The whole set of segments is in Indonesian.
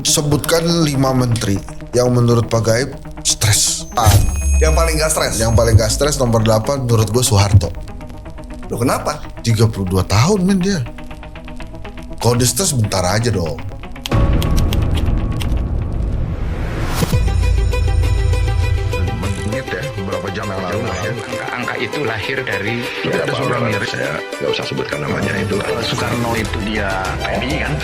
Sebutkan 5 menteri yang menurut Pak Gaib stres. Yang paling gak stres? Yang paling gak stres nomor 8 menurut gue Soeharto. Loh kenapa? 32 tahun men dia. Kalau dia stres bentar aja dong. Menit ya, beberapa jam yang lalu lah ya. Angka itu lahir dari Ada seorang miris, saya nggak usah sebutkan namanya itu. Soekarno itu dia PMI kan.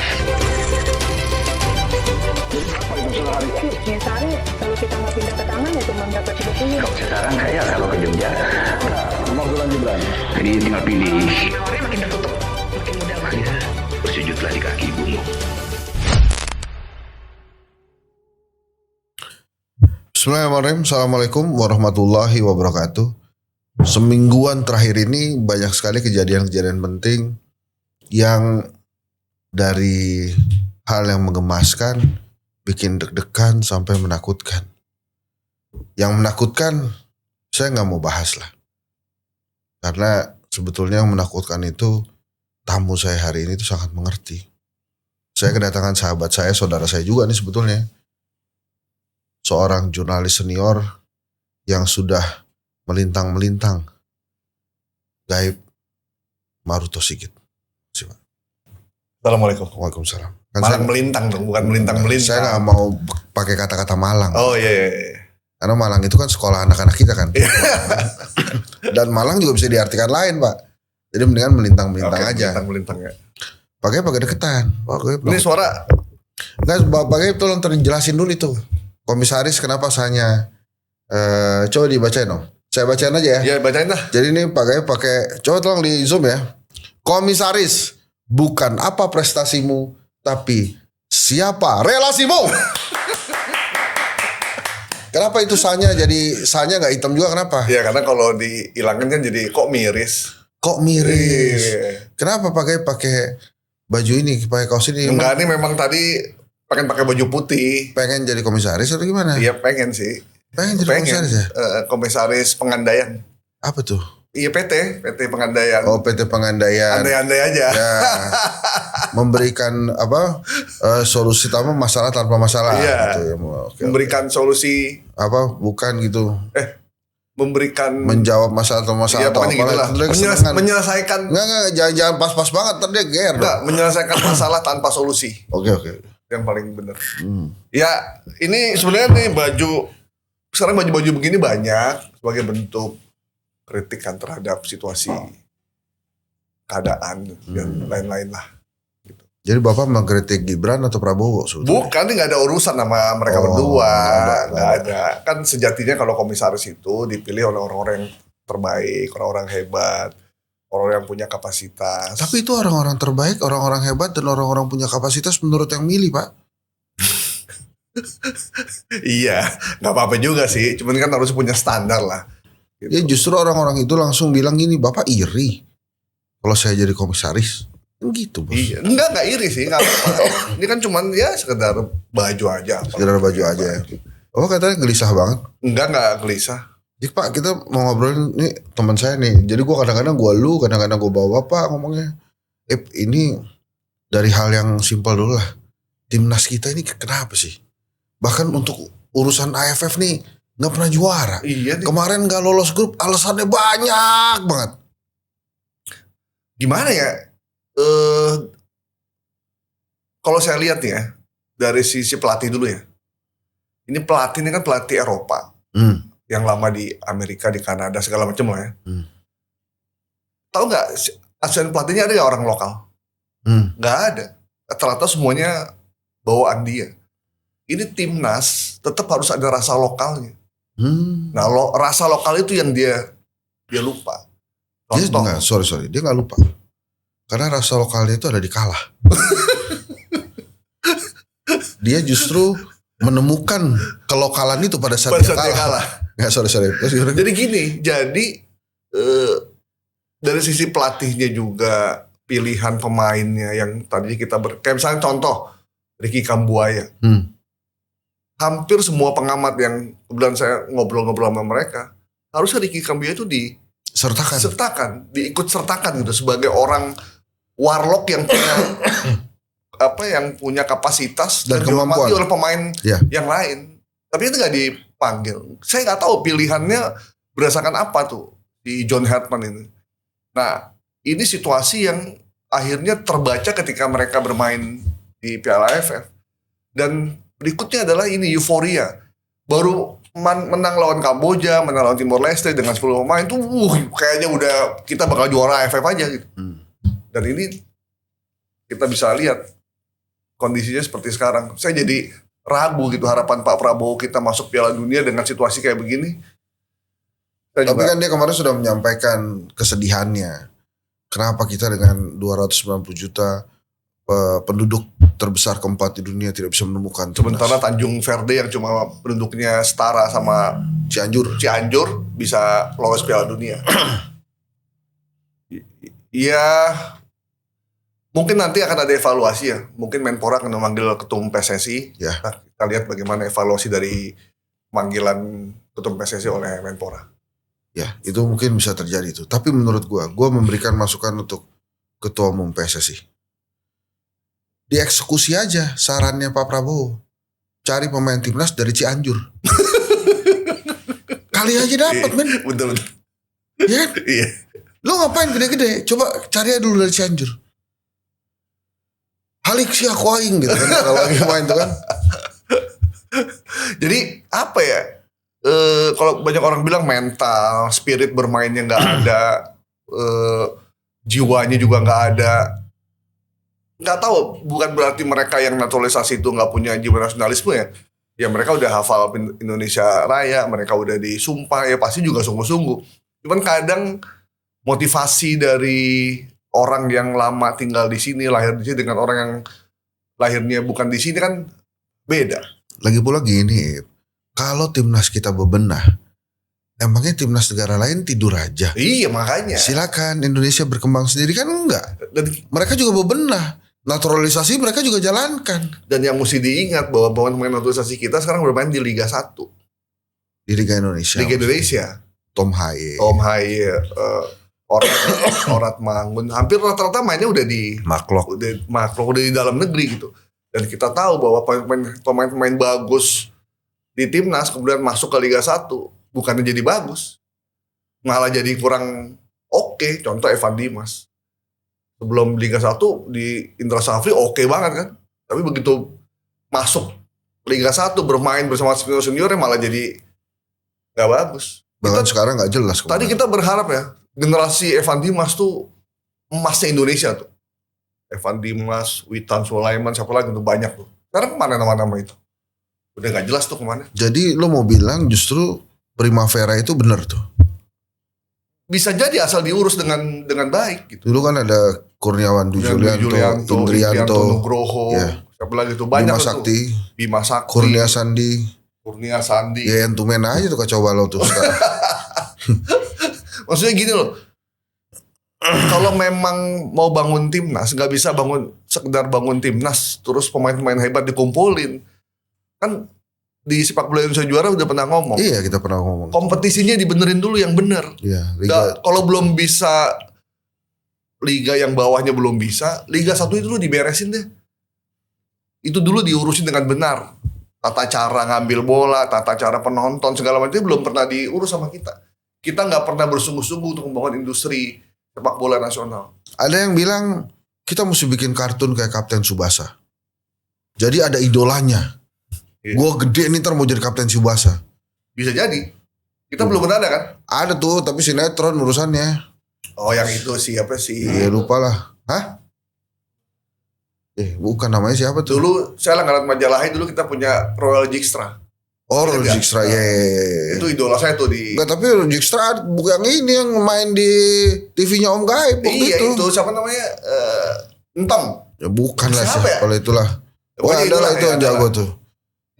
Misalnya kalau kita mau pindah ke taman ya cuma dapat 20. Sekarang kayak kalau ke Jogja, jadi tinggal pilih. Orangnya makin tertutup, makin mudah masuk. Ya, bersujudlah di kaki ibumu. Bismillahirrahmanirrahim. Assalamualaikum warahmatullahi wabarakatuh. Semingguan terakhir ini banyak sekali kejadian-kejadian penting yang dari hal yang menggemaskan, bikin deg-degan sampai menakutkan. Yang menakutkan saya nggak mau bahas lah, karena sebetulnya yang menakutkan itu tamu saya hari ini itu sangat mengerti. Saya kedatangan sahabat saya, saudara saya juga nih sebetulnya, seorang jurnalis senior yang sudah melintang-melintang, Gaib Maruto Sigit. Assalamualaikum. Waalaikumsalam. Malang melintang dong, bukan melintang-melintang. Saya nggak mau pakai kata-kata Malang. Oh iya. Karena Malang itu kan sekolah anak-anak kita kan. Dan Malang juga bisa diartikan lain, Pak. Jadi mendingan melintang-melintang aja. Melintang-melintang ya. Pakai deketan. Ini suara. Enggak, pakai tolong terjelasin dulu itu. Komisaris kenapa sahnya? Coba dibacain dong. Saya bacain aja ya. Ya bacain dah. Jadi ini pakai coba tolong di zoom ya. Komisaris, bukan apa prestasimu, tapi siapa relasimu. Kenapa itu sahnya jadi sahnya nggak hitam juga, kenapa? Ya karena kalau dihilangin kan jadi kok miris. Kok miris? Iya. Kenapa pakai baju ini, pakai kaos ini? Enggak, ini memang tadi pengen pakai baju putih. Pengen jadi komisaris atau gimana? Iya pengen sih. Pengen jadi komisaris ya? Komisaris Pengandaian. Apa tuh? Iya PT Pengandaian. Oh, PT Pengandaian. Andai-andai aja. Ya, memberikan solusi tanpa masalah tanpa masalah. Iya. Gitu ya. Oke. Memberikan solusi. Bukan gitu. Memberikan. Menjawab masalah atau masalah. Iya atau pokoknya apa. gitulah. Menyelesaikan. Enggak, jangan pas-pas banget. Ntar dia ger. Enggak, menyelesaikan masalah tanpa solusi. Oke. Yang paling benar. Ya ini sebenarnya nih sekarang baju-baju begini banyak sebagai bentuk kritikan terhadap situasi keadaan dan lain-lain lah. Gitu. Jadi Bapak mengkritik Gibran atau Prabowo? Bukan, ini gak ada urusan sama mereka berdua. Gak ada. Kan sejatinya kalau komisaris itu dipilih oleh orang-orang yang terbaik, orang-orang hebat, orang yang punya kapasitas. Tapi itu orang-orang terbaik, orang-orang hebat, dan orang-orang punya kapasitas menurut yang milih, Pak. Iya, gak apa-apa juga sih. Cuman kan harus punya standar lah. Gitu. Ya justru orang-orang itu langsung bilang gini, Bapak iri kalau saya jadi komisaris. Kan gitu, Bos. Iya, gak iri sih. Gak apa-apa. Ini kan cuman ya sekedar baju aja. Sekedar baju aja ya. Oh katanya gelisah banget. Gak gelisah. Jadi Pak, kita mau ngobrolin nih teman saya nih. Jadi gue kadang-kadang gue lu, kadang-kadang gue bawa Bapak ngomongnya. Ini dari hal yang simpel dulu lah. Timnas kita ini kenapa sih? Bahkan untuk urusan AFF nih nggak pernah juara. Iya nih. Kemarin nggak lolos grup, alasannya banyak banget. Gimana ya? Kalau saya lihat ya dari sisi pelatih dulu ya. Ini pelatih ini kan pelatih Eropa. Yang lama di Amerika, di Kanada, segala macam lah ya. Tahu nggak asisten pelatihnya ada nggak orang lokal? Nggak ada. Ternyata semuanya bawaan dia. Ini timnas tetap harus ada rasa lokalnya. Nah, rasa lokal itu yang dia lupa. Contoh. Dia sorry, dia nggak lupa. Karena rasa lokalnya itu ada di kalah. Dia justru menemukan kelokalan itu pada saat dia kalah. Nggak, sorry. Jadi gini, dari sisi pelatihnya juga, pilihan pemainnya yang tadi kita kayak misalnya contoh Ricky Kambuaya. Hampir semua pengamat yang kebetulan saya ngobrol-ngobrol sama mereka, harusnya Ricky Kambuaya itu diikut sertakan gitu sebagai orang warlock yang punya yang punya kapasitas Dan dan dihormati kemampuan. oleh pemain Ya. yang lain. Tapi itu nggak dipanggil. Saya nggak tahu pilihannya berdasarkan apa tuh di John Hartman ini. Nah, ini situasi yang akhirnya terbaca ketika mereka bermain di Piala AFF. Dan berikutnya adalah ini euforia. Baru menang lawan Kamboja, menang lawan Timor Leste dengan 10 pemain tuh kayaknya udah kita bakal juara AFF aja gitu. Dan ini kita bisa lihat kondisinya seperti sekarang. Saya jadi ragu gitu harapan Pak Prabowo kita masuk Piala Dunia dengan situasi kayak begini. Tapi kan dia kemarin sudah menyampaikan kesedihannya. Kenapa kita dengan 290 juta penduduk terbesar keempat di dunia tidak bisa menemukan timnas. Sementara Tanjung Verde yang cuma penduduknya setara sama Cianjur bisa lolos Piala Dunia. Ya mungkin nanti akan ada evaluasi ya. Mungkin Menpora akan memanggil ketum PSSI. Ya. Nah, kita lihat bagaimana evaluasi dari panggilan ketum PSSI oleh Menpora. Ya, itu mungkin bisa terjadi itu. Tapi menurut gua memberikan masukan untuk ketua umum PSSI. Dieksekusi aja sarannya Pak Prabowo. Cari pemain timnas dari Cianjur. Kali aja dapat, men. Betul. Ya kan? Iya. Lo ngapain gede-gede? Coba cari aja dulu dari Cianjur. Halik si aku aing gitu kan kalau lagi main tuh kan. Jadi apa ya? Kalau banyak orang bilang mental, spirit bermainnya nggak ada, jiwanya juga nggak ada. Nggak tahu, bukan berarti mereka yang naturalisasi itu nggak punya jiwa nasionalisme ya. Ya mereka udah hafal Indonesia Raya, mereka udah disumpah ya pasti juga sungguh-sungguh. Cuman kadang motivasi dari orang yang lama tinggal di sini, lahir di sini dengan orang yang lahirnya bukan di sini kan beda. Lagi pula gini, kalau timnas kita bebenah, emangnya timnas negara lain tidur aja? Iya makanya. Silakan Indonesia berkembang sendiri kan enggak. Dan Mereka juga bebenah. Naturalisasi mereka juga jalankan. Dan yang mesti diingat bahwa pemain naturalisasi kita sekarang bermain di Liga 1. Di Liga Indonesia. Liga Indonesia. Tom Haye. Orat Mangun. Hampir rata-rata mainnya udah di Maklok. udah di dalam negeri gitu. Dan kita tahu bahwa pemain-pemain bagus di timnas kemudian masuk ke Liga 1 bukannya jadi bagus. Malah jadi kurang oke. Contoh Evan Dimas. Sebelum Liga 1 di Indra Safri oke banget kan. Tapi begitu masuk Liga 1 bermain bersama senior-seniornya malah jadi gak bagus. Bahkan sekarang gak jelas. Tadi kita berharap ya generasi Evan Dimas tuh emasnya Indonesia tuh. Evan Dimas, Witan Sulaiman, siapa lagi tuh banyak tuh. Sekarang kemana nama-nama itu? Udah gak jelas tuh kemana. Jadi lo mau bilang justru Primavera itu benar tuh? Bisa jadi asal diurus dengan baik gitu. Dulu kan ada Kurniawan Julianto, Indrianto, Nugroho, ya. Siapa lagi tuh banyak Bima tuh. Sakti, Bima Sakti, Kurnia Sandi, ya. yang tumen aja tuh kacau balau tuh sekarang. Maksudnya gini loh. Kalau memang mau bangun timnas, nggak bisa sekedar bangun timnas, terus pemain-pemain hebat dikumpulin. Kan di sepak bola Indonesia Juara udah pernah ngomong. Iya, kita pernah ngomong. Kompetisinya dibenerin dulu yang bener. Iya, Kalau belum bisa, liga yang bawahnya belum bisa, Liga 1 itu dulu diberesin deh. Itu dulu diurusin dengan benar. Tata cara ngambil bola, tata cara penonton, segala macam itu belum pernah diurus sama kita. Kita nggak pernah bersungguh-sungguh untuk membangun industri sepak bola nasional. Ada yang bilang kita mesti bikin kartun kayak Kapten Tsubasa. Jadi ada idolanya. Iya. Gue gede nih ntar mau jadi Kapten Tsubasa. Bisa jadi. Kita belum pernah ada kan? Ada tuh, tapi sinetron urusannya. Oh yang itu siapa sih? Iya lupa lah. Hah? Bukan namanya siapa tuh? Dulu saya ngeliat majalahnya dulu kita punya Royal Jigstra. Oh Royal Jigstra, ya. Itu idola saya tuh di. Enggak, tapi Royal Jigstra bukan yang ini yang main di TV-nya Om Gaib waktu Iya itu. itu siapa namanya? Entong. Ya bukan lah Siapa ya? kalau itulah. Wah Pokoknya adalah itulah itu ya, yang jago adalah. tuh.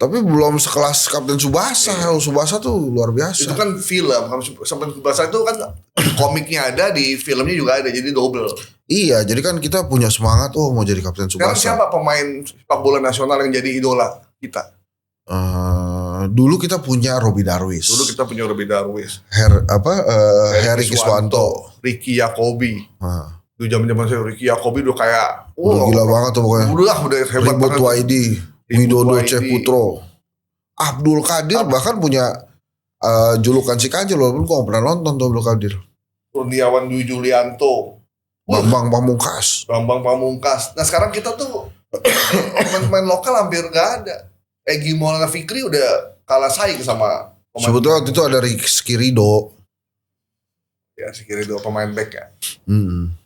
Tapi belum sekelas Kapten Tsubasa. Tsubasa tuh luar biasa. Itu kan film. Sampai bahasa itu kan komiknya ada, di filmnya juga ada. Jadi double. Iya, jadi kan kita punya semangat. Oh mau jadi Kapten Sekarang Tsubasa. siapa pemain sepak bola nasional yang jadi idola kita? Dulu kita punya Robi Darwis. Dulu kita punya Robi Darwis, Heri Kiswanto. Ricky Yakobi. Nah, Itu zaman-zaman saya Ricky Yakobi udah kayak Gila banget tuh pokoknya. Udah hebat Ribut banget. YD, Widodo YD. C Putro, Abdul Qadir bahkan punya julukan si Kancil, walaupun gue gak pernah nonton tuh Abdul Qadir. Kurniawan Dwi Julianto, Bambang Pamungkas. Bambang Pamungkas. Nah sekarang kita tuh pemain lokal hampir gak ada. Egy Maulana Fikri udah kalah saing sama pemain. Sebetulnya waktu itu ada Rizky Ridho. Ya si kiri dua pemain back ya. Hmm.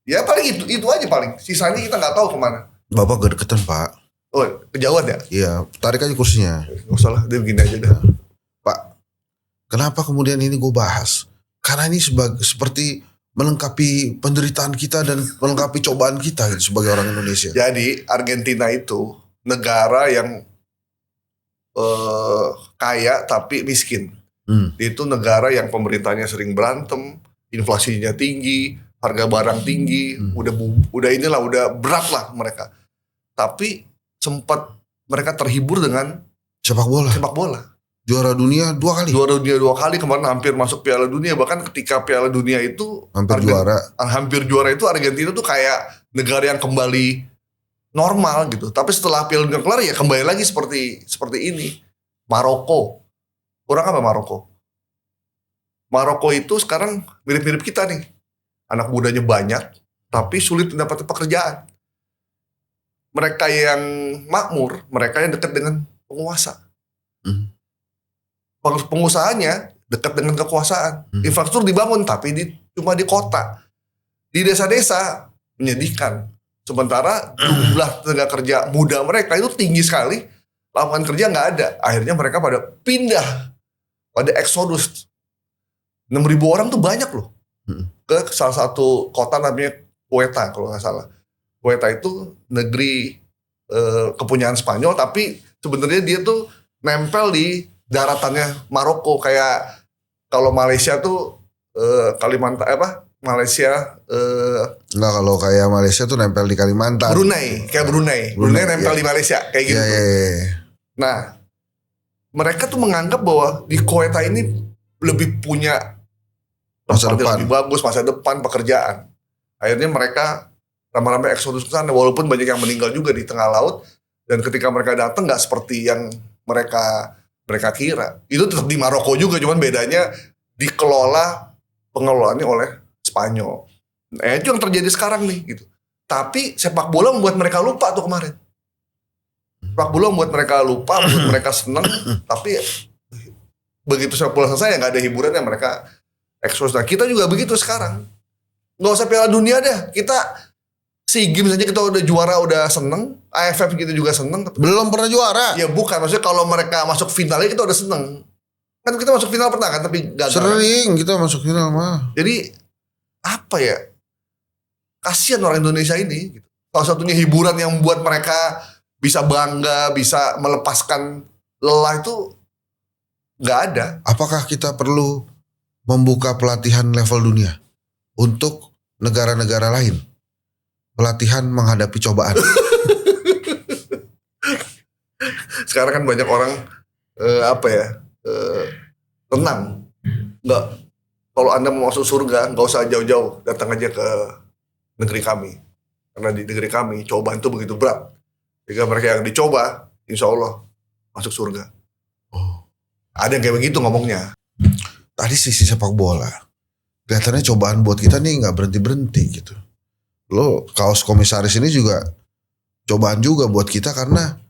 Ya paling itu aja paling. Sisanya kita nggak tahu kemana. Bapak gak deketan pak. Oh kejauhan ya? Iya, tarik aja kursinya. Gak usah lah, dia begini aja dah. Pak, kenapa kemudian ini gue bahas? Karena ini seperti melengkapi penderitaan kita dan melengkapi cobaan kita gitu, sebagai orang Indonesia. Jadi Argentina itu negara yang kaya tapi miskin. Dia itu negara yang pemerintahnya sering berantem, inflasinya tinggi, harga barang tinggi, udah berat lah mereka. Tapi sempat mereka terhibur dengan Sepak bola. Juara dunia 2 kali. Juara dunia 2 kali, kemarin hampir masuk Piala Dunia. Bahkan ketika Piala Dunia itu hampir juara itu Argentina tuh kayak negara yang kembali normal gitu. Tapi setelah Piala Dunia kelar ya kembali lagi seperti ini. Maroko. Kurang apa Maroko? Maroko itu sekarang mirip-mirip kita nih. Anak mudanya banyak, tapi sulit mendapatkan pekerjaan. Mereka yang makmur, mereka yang dekat dengan penguasa. Pengusahanya dekat dengan kekuasaan. Infrastruktur dibangun, tapi cuma di kota. Di desa-desa menyedihkan. Sementara jumlah tenaga kerja muda mereka itu tinggi sekali. Lapangan kerja nggak ada. Akhirnya mereka pada pindah. Pada eksodus. 6.000 orang tuh banyak loh. Ke salah satu kota namanya Ceuta kalau nggak salah. Ceuta itu negeri kepunyaan Spanyol, tapi sebenarnya dia tuh nempel di daratannya Maroko. Kayak kalau Malaysia tuh Kalimantan Malaysia Enggak, kalau kayak Malaysia tuh nempel di Kalimantan. Brunei nempel di Malaysia kayak gitu. Nah, mereka tuh menganggap bahwa di Ceuta ini lebih punya masa depan, lebih bagus, masa depan, pekerjaan. Akhirnya mereka lama-lama eksodus ke sana, walaupun banyak yang meninggal juga di tengah laut. Dan ketika mereka datang nggak seperti yang mereka kira. Itu tetap di Maroko juga, cuman bedanya pengelolaannya oleh Spanyol. Nah, itu yang terjadi sekarang nih gitu. Tapi sepak bola membuat mereka lupa tuh kemarin. Sepak bola membuat mereka lupa, membuat mereka senang. Tapi begitu sepak bola selesai ya nggak ada hiburan yang mereka ekspos. Nah kita juga begitu sekarang. Nggak usah Piala Dunia deh. Kita SEA Games aja kita udah juara, udah seneng. AFF kita juga seneng. Belum pernah juara. Ya bukan, maksudnya kalau mereka masuk finalnya kita udah seneng. Kan kita masuk final pernah kan, tapi gagal. Sering kita masuk final mah. Jadi apa ya? Kasihan orang Indonesia ini. Gitu. Salah satunya hiburan yang membuat mereka bisa bangga, bisa melepaskan lelah itu nggak ada. Apakah kita perlu membuka pelatihan level dunia untuk negara-negara lain? Pelatihan menghadapi cobaan. Sekarang kan banyak orang tenang. Nggak, kalau Anda mau masuk surga nggak usah jauh-jauh, datang aja ke negeri kami. Karena di negeri kami cobaan itu begitu berat. Jika mereka yang dicoba, insya Allah masuk surga. Ada yang kayak begitu ngomongnya. Tadi sisi sepak bola, kelihatannya cobaan buat kita nih nggak berhenti gitu. Lo kaos komisaris ini juga cobaan juga buat kita karena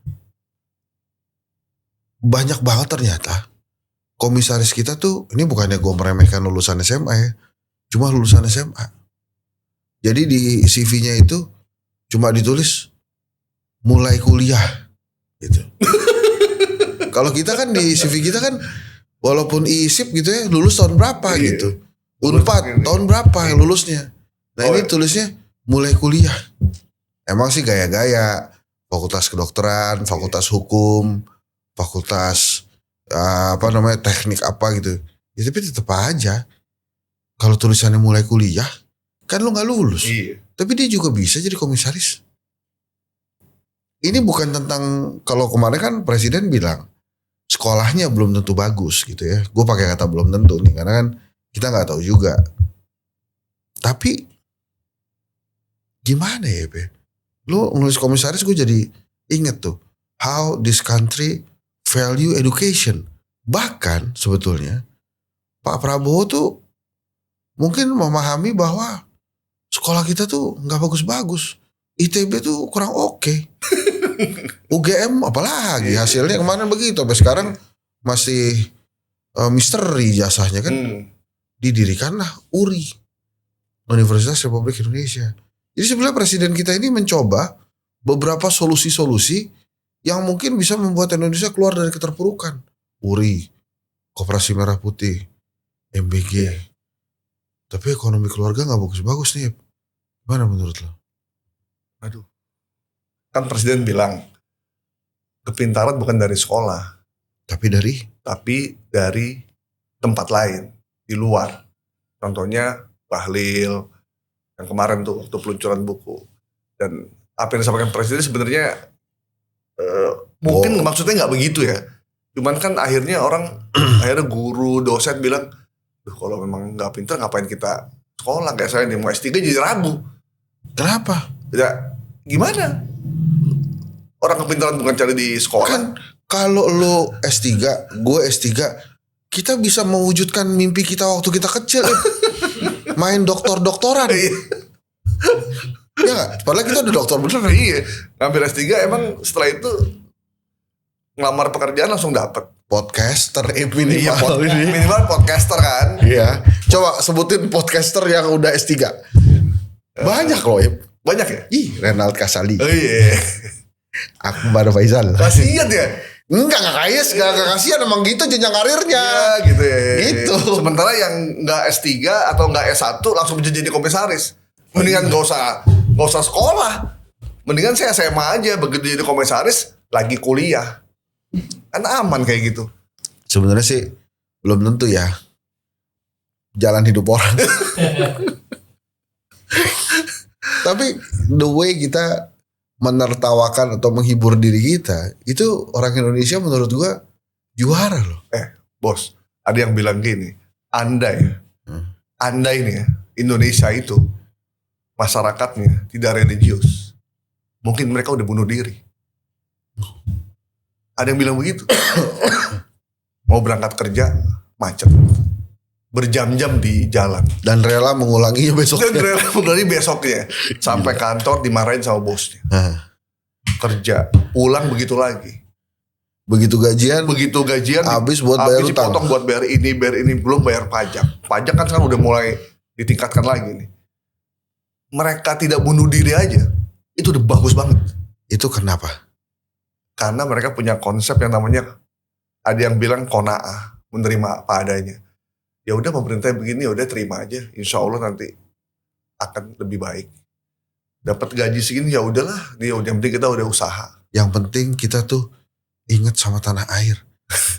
banyak banget ternyata komisaris kita tuh, ini bukannya gue meremehkan lulusan SMA ya, cuma lulusan SMA. Jadi di CV-nya itu cuma ditulis mulai kuliah gitu. Kalau kita kan di CV kita kan walaupun ISIP gitu ya, lulus tahun berapa gitu. Unpad tahun berapa yang lulusnya. Nah ini tulisnya mulai kuliah. Emang sih gaya-gaya. Fakultas kedokteran, fakultas hukum, fakultas teknik apa gitu. Ya tapi tetap aja. Kalau tulisannya mulai kuliah, kan lu gak lulus. Iya. Tapi dia juga bisa jadi komisaris. Ini bukan tentang, kalau kemarin kan presiden bilang, sekolahnya belum tentu bagus gitu ya. Gue pakai kata belum tentu nih karena kan kita nggak tahu juga. Tapi gimana ya, Be? Lu nulis komisaris gue jadi inget tuh. How this country value education. Bahkan sebetulnya Pak Prabowo tuh mungkin memahami bahwa sekolah kita tuh gak bagus-bagus. ITB tuh kurang oke. UGM apalagi hasilnya kemarin begitu. Sampai sekarang masih misteri jasanya kan. Didirikanlah URI, Universitas Republik Indonesia. Jadi sebenarnya presiden kita ini mencoba beberapa solusi-solusi yang mungkin bisa membuat Indonesia keluar dari keterpurukan. URI, Koperasi Merah Putih, MBG. Tapi ekonomi keluarga gak bagus-bagus nih. Gimana menurut lo? Aduh. Kan presiden bilang kepintaran bukan dari sekolah. Tapi dari tempat lain. Di luar. Contohnya Bahlil. Yang kemarin tuh waktu peluncuran buku. Dan apa yang disampaikan presiden sebenarnya mungkin maksudnya gak begitu ya. Cuman kan akhirnya akhirnya guru, dosen bilang, kalau memang gak pintar ngapain kita sekolah. Kayak saya nih mau S3 jadi ragu. Kenapa? Ya gimana? Orang kepintaran bukan cari di sekolah. Kan kalau lo S3, gue S3, kita bisa mewujudkan mimpi kita waktu kita kecil. Main doktor-doktoran. Ya gak? Padahal kita udah dokter beneran. Iya. Ngambil S3 emang setelah itu ngelamar pekerjaan langsung dapet. Podcaster minimal. Minimal podcaster kan. Iya. Coba sebutin podcaster yang udah S3. Banyak loh ya. Banyak ya? Ih, Renald Kasali. Oh iya. Akbar Faisal. Kasian ya? Enggak kasihan emang gitu jenjang karirnya. Ya gitu ya. Gitu. Sementara yang enggak S3 atau enggak S1 langsung jadi komisaris. Mendingan gak usah sekolah. Mendingan saya SMA aja, begitu jadi komisaris lagi kuliah. Kan aman kayak gitu. Sebenarnya sih belum tentu ya. Jalan hidup orang. Tapi the way kita menertawakan atau menghibur diri kita, itu orang Indonesia menurut gua juara loh. Bos, ada yang bilang gini, andai nih ya, Indonesia itu masyarakatnya tidak religius, mungkin mereka udah bunuh diri. Ada yang bilang begitu. Mau berangkat kerja macet, berjam-jam di jalan, dan rela mengulanginya besoknya. Sampai kantor dimarahin sama bosnya. Kerja ulang begitu lagi. Begitu gajian habis buat bayar utang, dipotong buat bayar ini belum bayar pajak kan sekarang udah mulai ditingkatkan lagi nih. Mereka tidak bunuh diri aja itu udah bagus banget. Itu kenapa? Karena mereka punya konsep yang namanya, ada yang bilang qanaah, menerima apa adanya. Ya udah pemerintah begini, ya udah terima aja. Insya Allah nanti akan lebih baik. Dapat gaji segini ya udahlah. Yang penting kita udah usaha. Yang penting kita tuh ingat sama tanah air.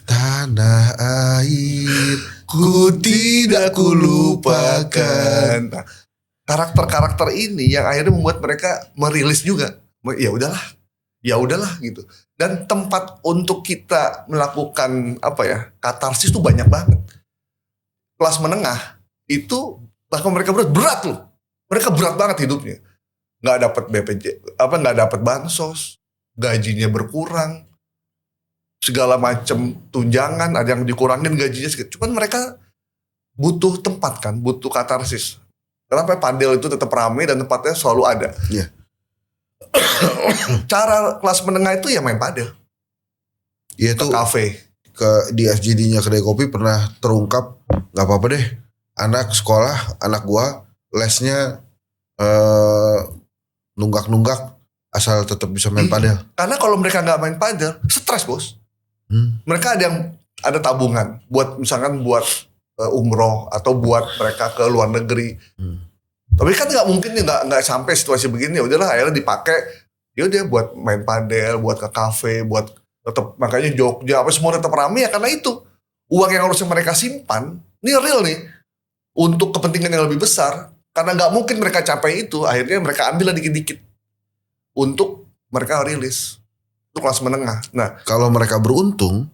Tanah air, ku tidak kulupakan. Nah, karakter-karakter ini yang akhirnya membuat mereka merilis juga. Ya udahlah gitu. Dan tempat untuk kita melakukan katarsis tuh banyak banget. Kelas menengah itu bahkan mereka berat loh. Mereka berat banget hidupnya. Nggak dapat nggak dapat bansos, gajinya berkurang, segala macam tunjangan, ada yang dikurangin gajinya sedikit. Cuman mereka butuh tempat kan, butuh katarsis. Kenapa padel itu tetap ramai dan tempatnya selalu ada? Iya. Cara kelas menengah itu ya main padel. Iya itu kafe. Di FGD-nya kedai kopi pernah terungkap, nggak apa-apa deh, anak sekolah, anak gua lesnya nunggak asal tetap bisa main padel. Karena kalau mereka nggak main padel, stres bos. Mereka ada tabungan buat misalkan buat umroh atau buat mereka ke luar negeri. Tapi kan nggak mungkin nggak sampai situasi begini. Ya udahlah akhirnya dipakai. Ya udah buat main padel, buat ke kafe, buat tetap, makanya Jogja semua tetap ramai ya karena itu uang yang harusnya mereka simpan ini real nih untuk kepentingan yang lebih besar, karena nggak mungkin mereka capai itu, akhirnya mereka ambil dikit-dikit untuk mereka rilis untuk kelas menengah. Nah kalau mereka beruntung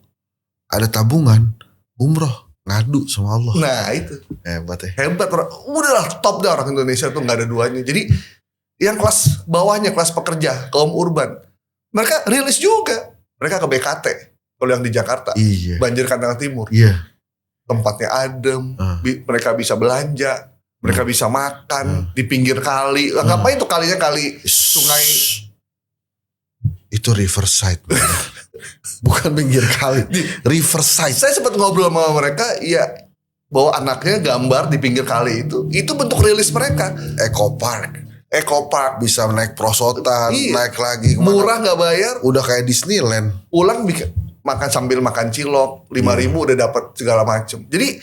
ada tabungan umroh, ngadu sama Allah. Nah itu hebat ya. Udahlah top dah orang Indonesia tuh nggak ada duanya. Jadi Yang kelas bawahnya, kelas pekerja, kaum urban, mereka rilis juga. Mereka ke BKT. Kalau yang di Jakarta, Iya. banjir Kantang Timur, Iya. tempatnya adem, mereka bisa belanja, mereka bisa makan di pinggir kali. Lah, ngapain tuh kalinya kali sungai? Itu riverside. Bukan pinggir kali. Riverside. Saya sempat ngobrol sama mereka, ya bahwa anaknya gambar di pinggir kali itu bentuk rilis mereka. Eco Park. Bisa naik prosotan, Iya. naik lagi kemana. Murah nggak bayar, Udah kayak Disneyland. pulang bikin makan sambil makan cilok 5.000 udah dapat segala macem. Jadi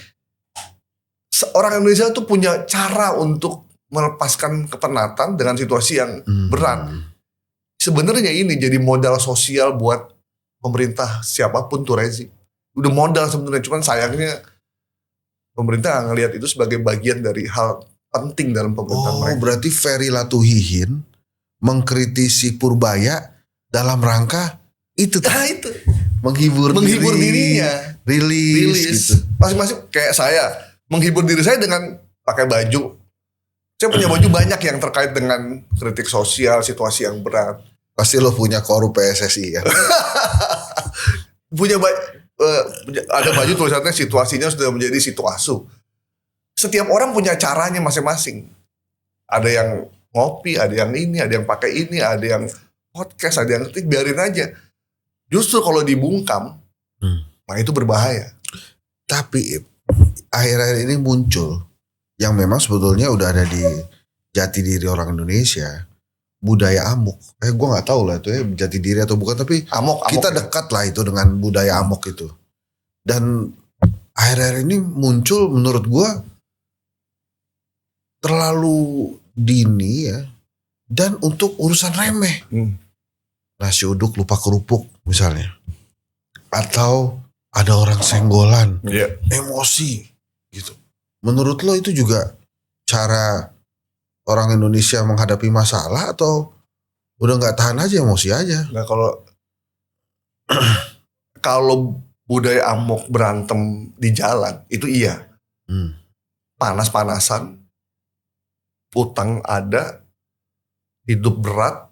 orang Indonesia tuh punya cara untuk melepaskan kepenatan dengan situasi yang berat. Sebenarnya ini jadi modal sosial buat pemerintah siapapun tuh rezim. Udah modal sebenarnya, cuman sayangnya pemerintah nggak ngelihat itu sebagai bagian dari hal penting dalam pemerintahan mereka. Berarti Ferry Latuhihin mengkritisi Purbaya dalam rangka itu. Nah itu menghibur dirinya. Rilis gitu. Masing-masing kayak saya menghibur diri saya dengan pakai baju. Saya punya baju banyak yang terkait dengan kritik sosial, situasi yang berat. Pasti lo punya korup PSSI kan. Ada baju tulisannya situasinya sudah menjadi situasu. Setiap orang punya caranya masing-masing. Ada yang ngopi, ada yang ini, ada yang pakai ini, ada yang podcast, ada yang ketik, biarin aja. Justru kalau dibungkam, nah itu berbahaya. Tapi akhir-akhir ini muncul yang memang sebetulnya udah ada di jati diri orang Indonesia, budaya amok. Gue nggak tahu lah itu jati diri atau bukan, tapi Amok kita ya. dekat lah itu dengan budaya amok itu. Dan akhir-akhir ini muncul menurut gue terlalu dini ya, dan untuk urusan remeh. Nasi uduk lupa kerupuk misalnya, atau ada orang senggolan, emosi gitu. Menurut lo itu juga cara orang Indonesia menghadapi masalah atau udah nggak tahan aja, emosi aja? Nah kalau budaya amok berantem di jalan itu iya, panas-panasan, utang ada, hidup berat,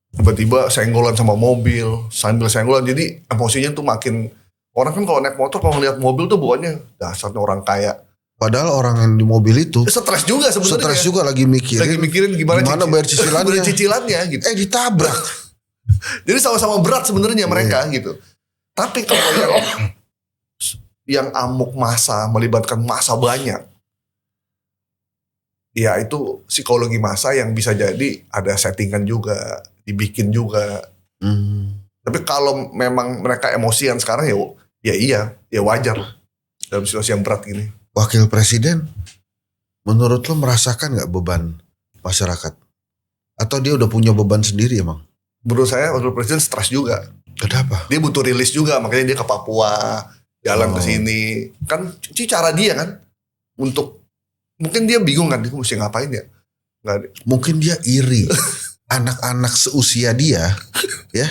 tiba-tiba senggolan sama mobil, sambil senggolan, jadi emosinya tuh makin. Orang kan kalau naik motor, kalau ngeliat mobil tuh bukannya dasarnya orang kaya. Padahal orang yang di mobil itu Stres juga sebenarnya. stres juga lagi mikirin gimana bayar cicilannya. bayar cicilannya gitu. Ditabrak. Jadi sama-sama berat sebenarnya mereka gitu. Tapi kalau yang amuk massa, melibatkan massa banyak, ya itu psikologi massa yang bisa jadi ada settingan juga, dibikin juga. Tapi kalau memang mereka emosian sekarang ya wajar lah dalam situasi yang berat gini. Wakil Presiden, menurut lo merasakan nggak beban masyarakat? Atau dia udah punya beban sendiri emang? Menurut saya Wakil Presiden stres juga. Kenapa? Dia butuh rilis juga, makanya dia ke Papua, jalan ke sini. Kan itu cara dia kan untuk, mungkin dia bingung kan, dia mesti ngapain ya? Mungkin dia iri. Anak-anak seusia dia, ya,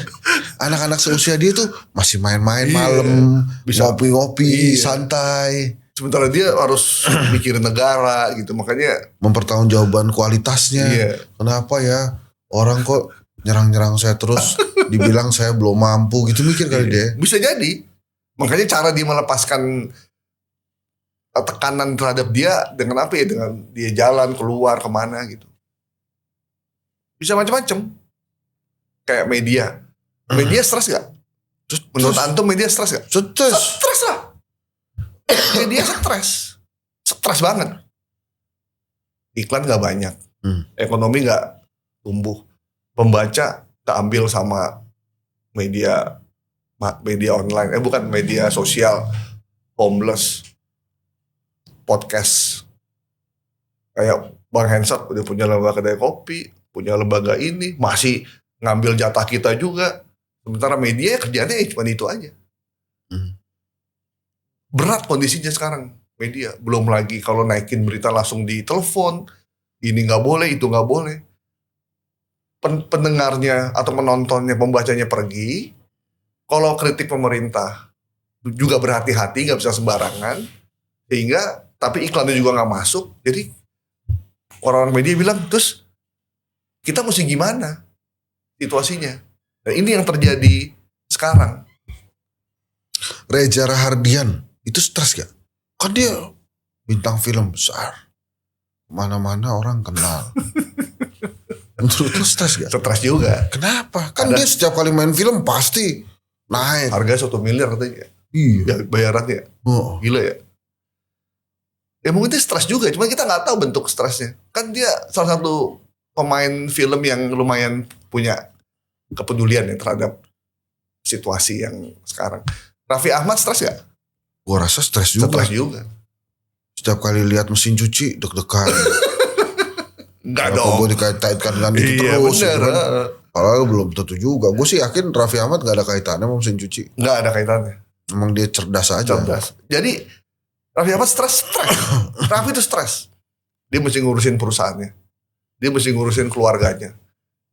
anak-anak seusia dia tuh masih main-main malam, bisa ngopi-ngopi, santai. Sementara dia harus mikirin negara gitu, makanya mempertanggungjawabkan kualitasnya. Kenapa ya orang kok nyerang-nyerang saya terus, dibilang saya belum mampu gitu, mikir kali dia. Bisa jadi. Makanya cara dia melepaskan tekanan terhadap dia dengan apa ya? Dengan dia jalan keluar kemana gitu. Bisa macam-macam. Kayak media. Media stres gak? Menurut antum media stres gak? Stres lah. Media stres. Stres banget. Iklan gak banyak. Ekonomi gak tumbuh. Pembaca keambil sama media online. Bukan media sosial. Homeless. Podcast. Kayak Bang Hensat udah punya lembaga kedai kopi. Punya lembaga ini. Masih ngambil jatah kita juga. Sementara media kerjaannya cuma itu aja. Berat kondisinya sekarang media. Belum lagi kalau naikin berita langsung di telepon. Ini gak boleh, itu gak boleh. Pendengarnya atau penontonnya, pembacanya pergi. Kalau kritik pemerintah juga berhati-hati, gak bisa sembarangan. Sehingga, tapi iklannya juga gak masuk. Jadi orang-orang media bilang, terus kita mesti gimana situasinya. Dan ini yang terjadi sekarang. Reza Rahardian itu stres gak? Kan dia bintang film besar, mana-mana orang kenal. Menurut lu stres gak? Stres juga. Kenapa? Kan dia setiap kali main film pasti naik. Harga 1 miliar katanya. Iya. Ya, bayarannya. Oh. Gila ya. Ya mungkin dia stres juga, cuma kita nggak tahu bentuk stresnya. Kan dia salah satu pemain film yang lumayan punya kepedulian ya terhadap situasi yang sekarang. Raffi Ahmad stres gak? Gua rasa stres juga. Stres juga. Setiap kali lihat mesin cuci deg-degan. Enggak Kenapa dong. gue dikait-kaitkan dengan itu Iya terus bener. gitu kan. Padahal belum tentu juga. Gue sih yakin Raffi Ahmad gak ada kaitannya sama mesin cuci. Nggak ada kaitannya. Emang dia cerdas aja. Cerdas. Jadi Raffi Ahmad stres. Raffi itu stres. Dia mesti ngurusin perusahaannya. Dia mesti ngurusin keluarganya.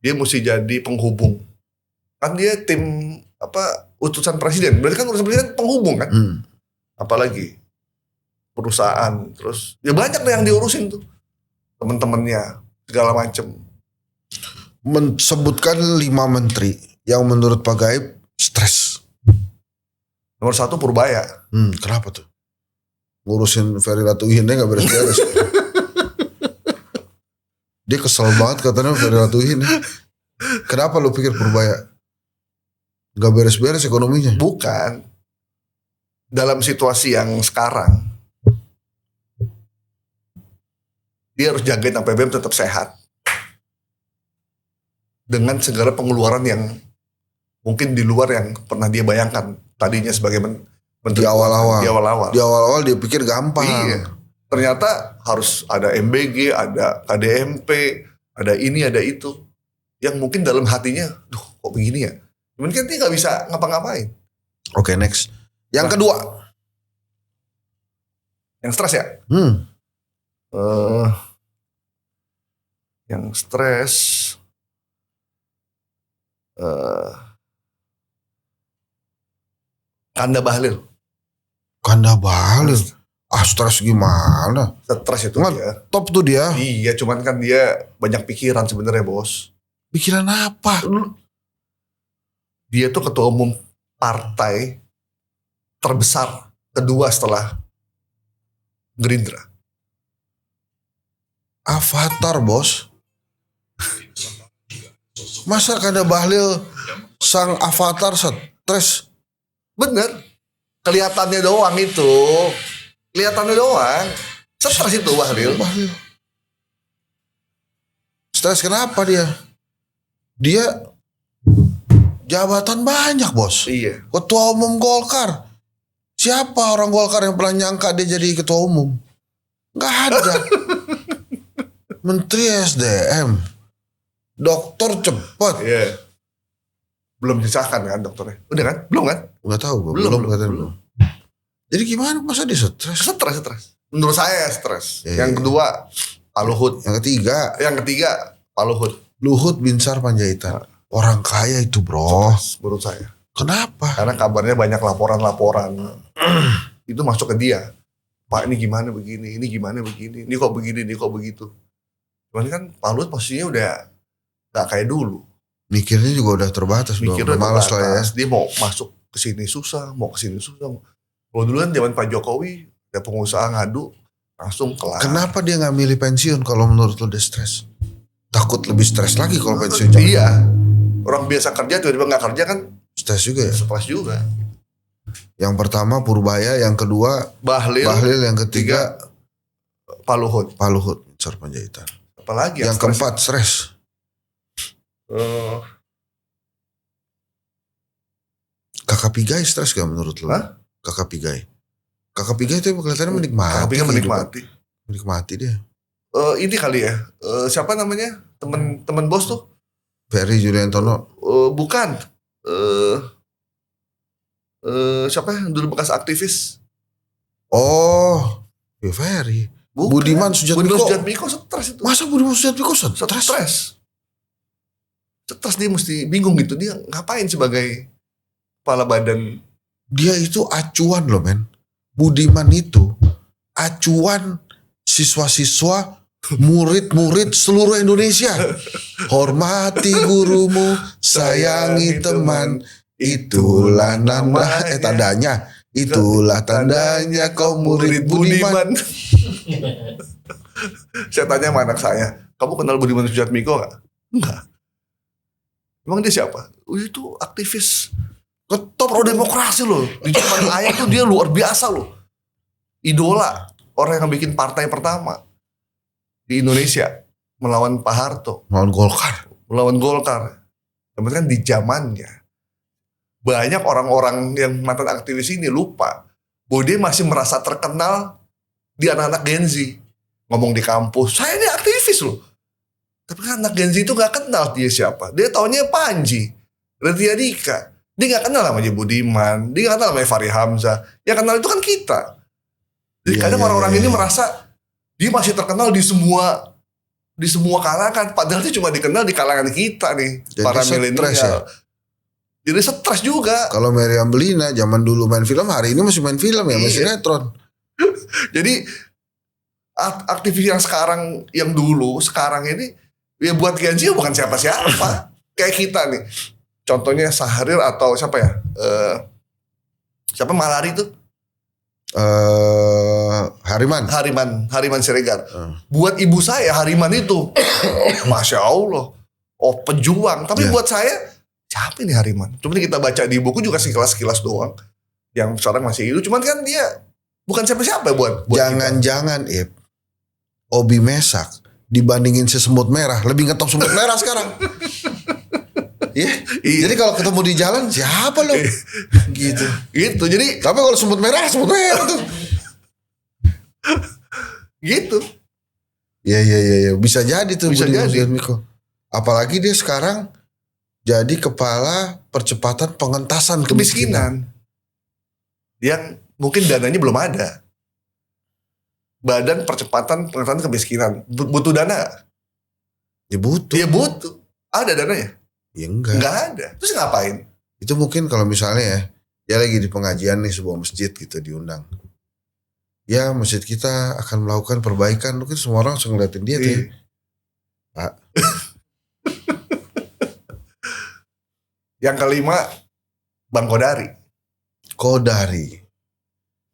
Dia mesti jadi penghubung. Kan dia tim utusan presiden. Berarti kan utusan presiden penghubung kan. Apalagi perusahaan. Terus ya banyak yang diurusin tuh. Temen-temennya segala macem. Sebutkan 5 menteri yang menurut Pak Gaib stres. Nomor 1 Purbaya. Kenapa tuh? Ngurusin Ferry Latuhinnya gak beres-beres. Dia kesel banget katanya Ferry Latuhin. Kenapa lu pikir Purbaya gak beres-beres ekonominya? Bukan. Dalam situasi yang sekarang, dia harus jagain APBN tetap sehat. Dengan segala pengeluaran yang mungkin di luar yang pernah dia bayangkan. Tadinya sebagai menteri Di awal-awal. Di awal-awal dia pikir gampang. Iya. Ternyata harus ada MBG, ada KDMP, ada ini, ada itu. Yang mungkin dalam hatinya, duh kok begini ya. Mungkin dia gak bisa ngapa-ngapain. Oke, next. Yang kedua. Yang stres ya? Yang stres. Kanda Bahlil. Kanda Bahlil. Stres gimana? Stres itu Nggak, dia. top tuh dia. Iya, cuman kan dia banyak pikiran sebenarnya bos. Pikiran apa? Dia tuh ketua umum partai terbesar kedua setelah Gerindra. Avatar bos. Masa Kanda Bahlil sang avatar stres? Bener. Kelihatannya doang itu. Kelihatannya doang. Stres itu Bahlil. Stres kenapa dia? Dia jabatan banyak bos. Iya. Ketua umum Golkar. Siapa orang Golkar yang pernah nyangka dia jadi ketua umum? Gak ada. Menteri SDM. Dokter cepet. Iya. Belum disahkan kan dokternya. Udah kan? Belum kan? Gak tahu gue. Belum. Belum. Jadi gimana masa dia stres? Stres. Menurut saya stres. Iya. Yang kedua Pak Luhut. Yang ketiga Pak Luhut. Luhut Binsar Panjaitan. Orang kaya itu bro. Stres, menurut saya. Kenapa? Karena kabarnya banyak laporan-laporan. Itu masuk ke dia. Pak ini gimana begini, ini gimana begini, ini kok begini, ini kok begitu. Cuman kan Pak Luhut posisinya udah gak kayak dulu. Mikirnya juga udah terbatas. Mikirnya Udah malas lah ya. terbatas. Dia mau masuk ke sini susah, mau ke sini susah. Kalau dulu kan zaman Pak Jokowi, ada pengusaha ngadu, langsung kelar. Kenapa dia gak milih pensiun kalau menurut lo dia stres? Takut lebih stres lagi kalau pensiun. Iya. Orang biasa kerja tiba-tiba gak kerja kan Stres juga ya. stres juga. Yang pertama Purbaya, yang kedua Bahlil, yang ketiga Pak Luhut. Pak Luhut Binsar Panjaitan. Apalagi Yang keempat stres. Kakak Pigai stres gak menurut lo? Hah? Kakak Pigai. Kakak Pigai itu kelihatannya menikmati. Tapi kan menikmati. Menikmati dia. Ini kali ya. Siapa namanya? Temen bos tuh? Ferry Juliantono. Bukan. Siapa yang dulu bekas aktivis? Oh, ya Ferry. Bukan. Budiman Sujatmiko. Stres itu. Masa Budiman Sujatmiko stres? Stres dia mesti bingung gitu. Dia ngapain sebagai kepala badan? Dia itu acuan loh men. Budiman itu acuan siswa-siswa murid-murid seluruh Indonesia. Hormati gurumu, sayangi teman. Itulah tandanya. Itulah tandanya kau murid budiman. Saya tanya sama anak saya, kamu kenal Budiman Sujatmiko gak? Enggak. Emang dia siapa? Oh, itu aktivis top pro demokrasi loh. Di zaman ayah tuh dia luar biasa loh. Idola. Orang yang bikin partai pertama di Indonesia melawan Pak Harto. Melawan Golkar. Tapi kan di zamannya banyak orang-orang yang mantan aktivis ini lupa bahwa dia masih merasa terkenal di anak-anak Gen Z. Ngomong di kampus, saya ini aktivis loh. Tapi kan anak Gen Z itu gak kenal dia siapa. Dia taunya Panji, Raditya Dika. Dia gak kenal namanya Budiman, dia gak kenal namanya Fahri Hamzah. Yang kenal itu kan kita. Jadi kadang orang-orang ini merasa dia masih terkenal di semua kalangan. Padahal dia cuma dikenal di kalangan kita nih. Jadi para milenial. Ya? Jadi stres juga. Kalau Meriam Belina zaman dulu main film, hari ini masih main film ya, masih sinetron. Jadi aktivis yang sekarang, yang dulu, sekarang ini ya buat Gen Z bukan siapa-siapa. Kayak kita nih. Contohnya Sahrir atau siapa ya? Siapa Malari tuh? Hariman Siregar. Buat ibu saya Hariman itu Masya Allah, pejuang. Tapi buat saya, siapa ini Hariman? Cuma kita baca di buku juga sekilas-sekilas doang. Yang sekarang masih hidup. Cuman kan dia bukan siapa-siapa buat jangan-jangan Obi Mesak dibandingin si semut merah lebih ngetop semut merah sekarang. Iya. Jadi kalau ketemu di jalan siapa lo? Gitu. Jadi tapi kalau semut merah tuh. Gitu. Iya. Bisa jadi tuh. Bisa jadi. Apalagi dia sekarang jadi kepala percepatan pengentasan kemiskinan. Yang mungkin dananya belum ada. Badan Percepatan Pengentasan Kemiskinan. Butuh dana? Ya butuh. Ada dananya? Ya enggak. Enggak ada. Terus ngapain? Itu mungkin kalau misalnya ya lagi di pengajian nih sebuah masjid gitu diundang. Ya masjid kita akan melakukan perbaikan. Mungkin semua orang langsung ngeliatin dia tuh. Pak. Yang kelima, Bang Kodari.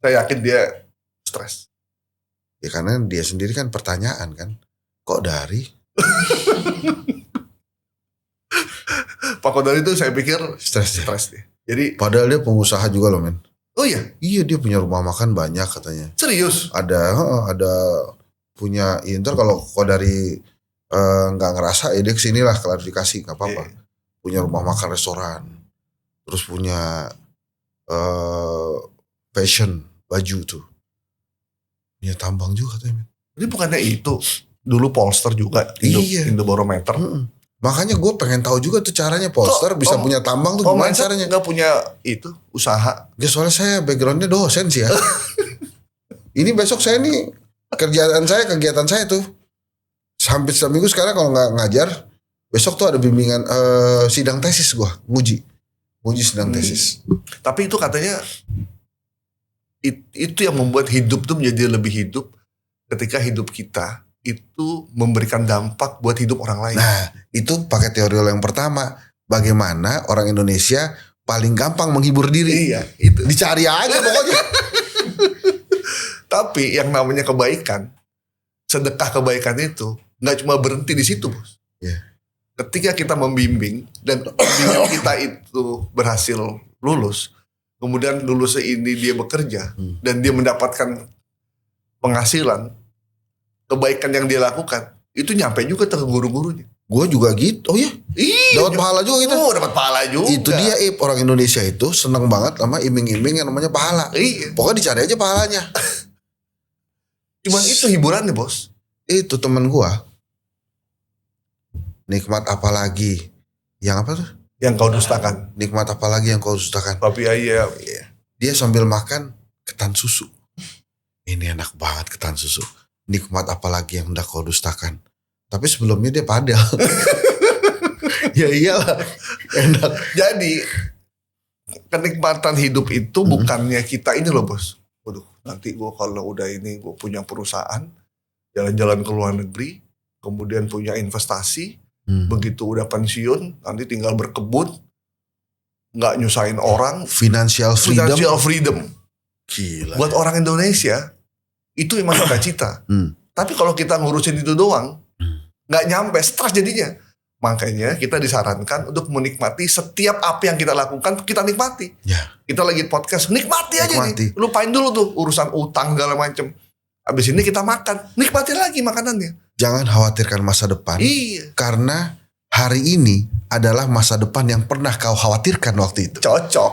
Saya yakin dia stres. Ya karena dia sendiri kan pertanyaan kan. Kok dari? Pak Kodari itu saya pikir stres dia. Jadi padahal dia pengusaha juga loh men. Oh iya? Iya dia punya rumah makan banyak katanya. Serius? Ada punya ya, ntar kalau Kodari gak ngerasa ya dia kesini lah klarifikasi gak apa-apa. Yeah. Punya rumah makan restoran. Terus punya fashion baju tuh. Punya tambang juga katanya. Ini bukannya itu dulu Polster juga Indobarometer. Makanya gue pengen tahu juga tuh caranya Polster bisa punya tambang tuh gimana caranya? Gak punya itu usaha. Ya soalnya saya backgroundnya dosen sih ya. Ini besok saya nih kegiatan saya tuh hampir seminggu sekarang kalau nggak ngajar. Besok tuh ada bimbingan sidang tesis gue nguji sidang tesis. Tapi itu katanya itu yang membuat hidup tuh menjadi lebih hidup ketika hidup kita itu memberikan dampak buat hidup orang lain. Nah itu pakai teori yang pertama. Bagaimana orang Indonesia paling gampang menghibur diri. Iya itu. Dicari aja pokoknya. Tapi yang namanya kebaikan, sedekah kebaikan itu gak cuma berhenti di situ bos. Yeah. Ketika kita membimbing dan pembimbing kita itu berhasil lulus, kemudian lulus ini dia bekerja dan dia mendapatkan penghasilan, kebaikan yang dia lakukan itu nyampe juga ke guru-gurunya. Gue juga gitu. Oh iya. Dapat pahala juga gitu. Oh, dapat pahala juga. Itu dia orang Indonesia itu seneng banget sama iming-iming yang namanya pahala. Iya. Pokoknya dicari aja pahalanya. Cuman itu hiburan nih bos. Itu temen gue. Nikmat apa lagi? Yang apa tuh? Yang kau dustakan. Nikmat apa lagi yang kau dustakan? Tapi iya. Dia sambil makan ketan susu. Ini enak banget ketan susu. Nikmat apa lagi yang hendak kau dustakan? Tapi sebelumnya dia padel. Ya iyalah. Enak. Jadi kenikmatan hidup itu bukannya kita ini loh bos. Waduh nanti gue kalau udah ini gue punya perusahaan. jalan-jalan ke luar negeri, kemudian punya investasi, begitu udah pensiun nanti tinggal berkebun, nggak nyusahin orang, Financial freedom. Gila. Buat orang Indonesia itu emang cita-cita. Tapi kalau kita ngurusin itu doang, nggak nyampe, stres jadinya. Makanya kita disarankan untuk menikmati setiap apa yang kita lakukan, kita nikmati. Ya. Kita lagi podcast, nikmati aja nih. Lupain dulu tuh urusan utang segala macem. Habis ini kita makan, nikmati lagi makanannya. Jangan khawatirkan masa depan. Iya. Karena hari ini adalah masa depan yang pernah kau khawatirkan waktu itu. Cocok.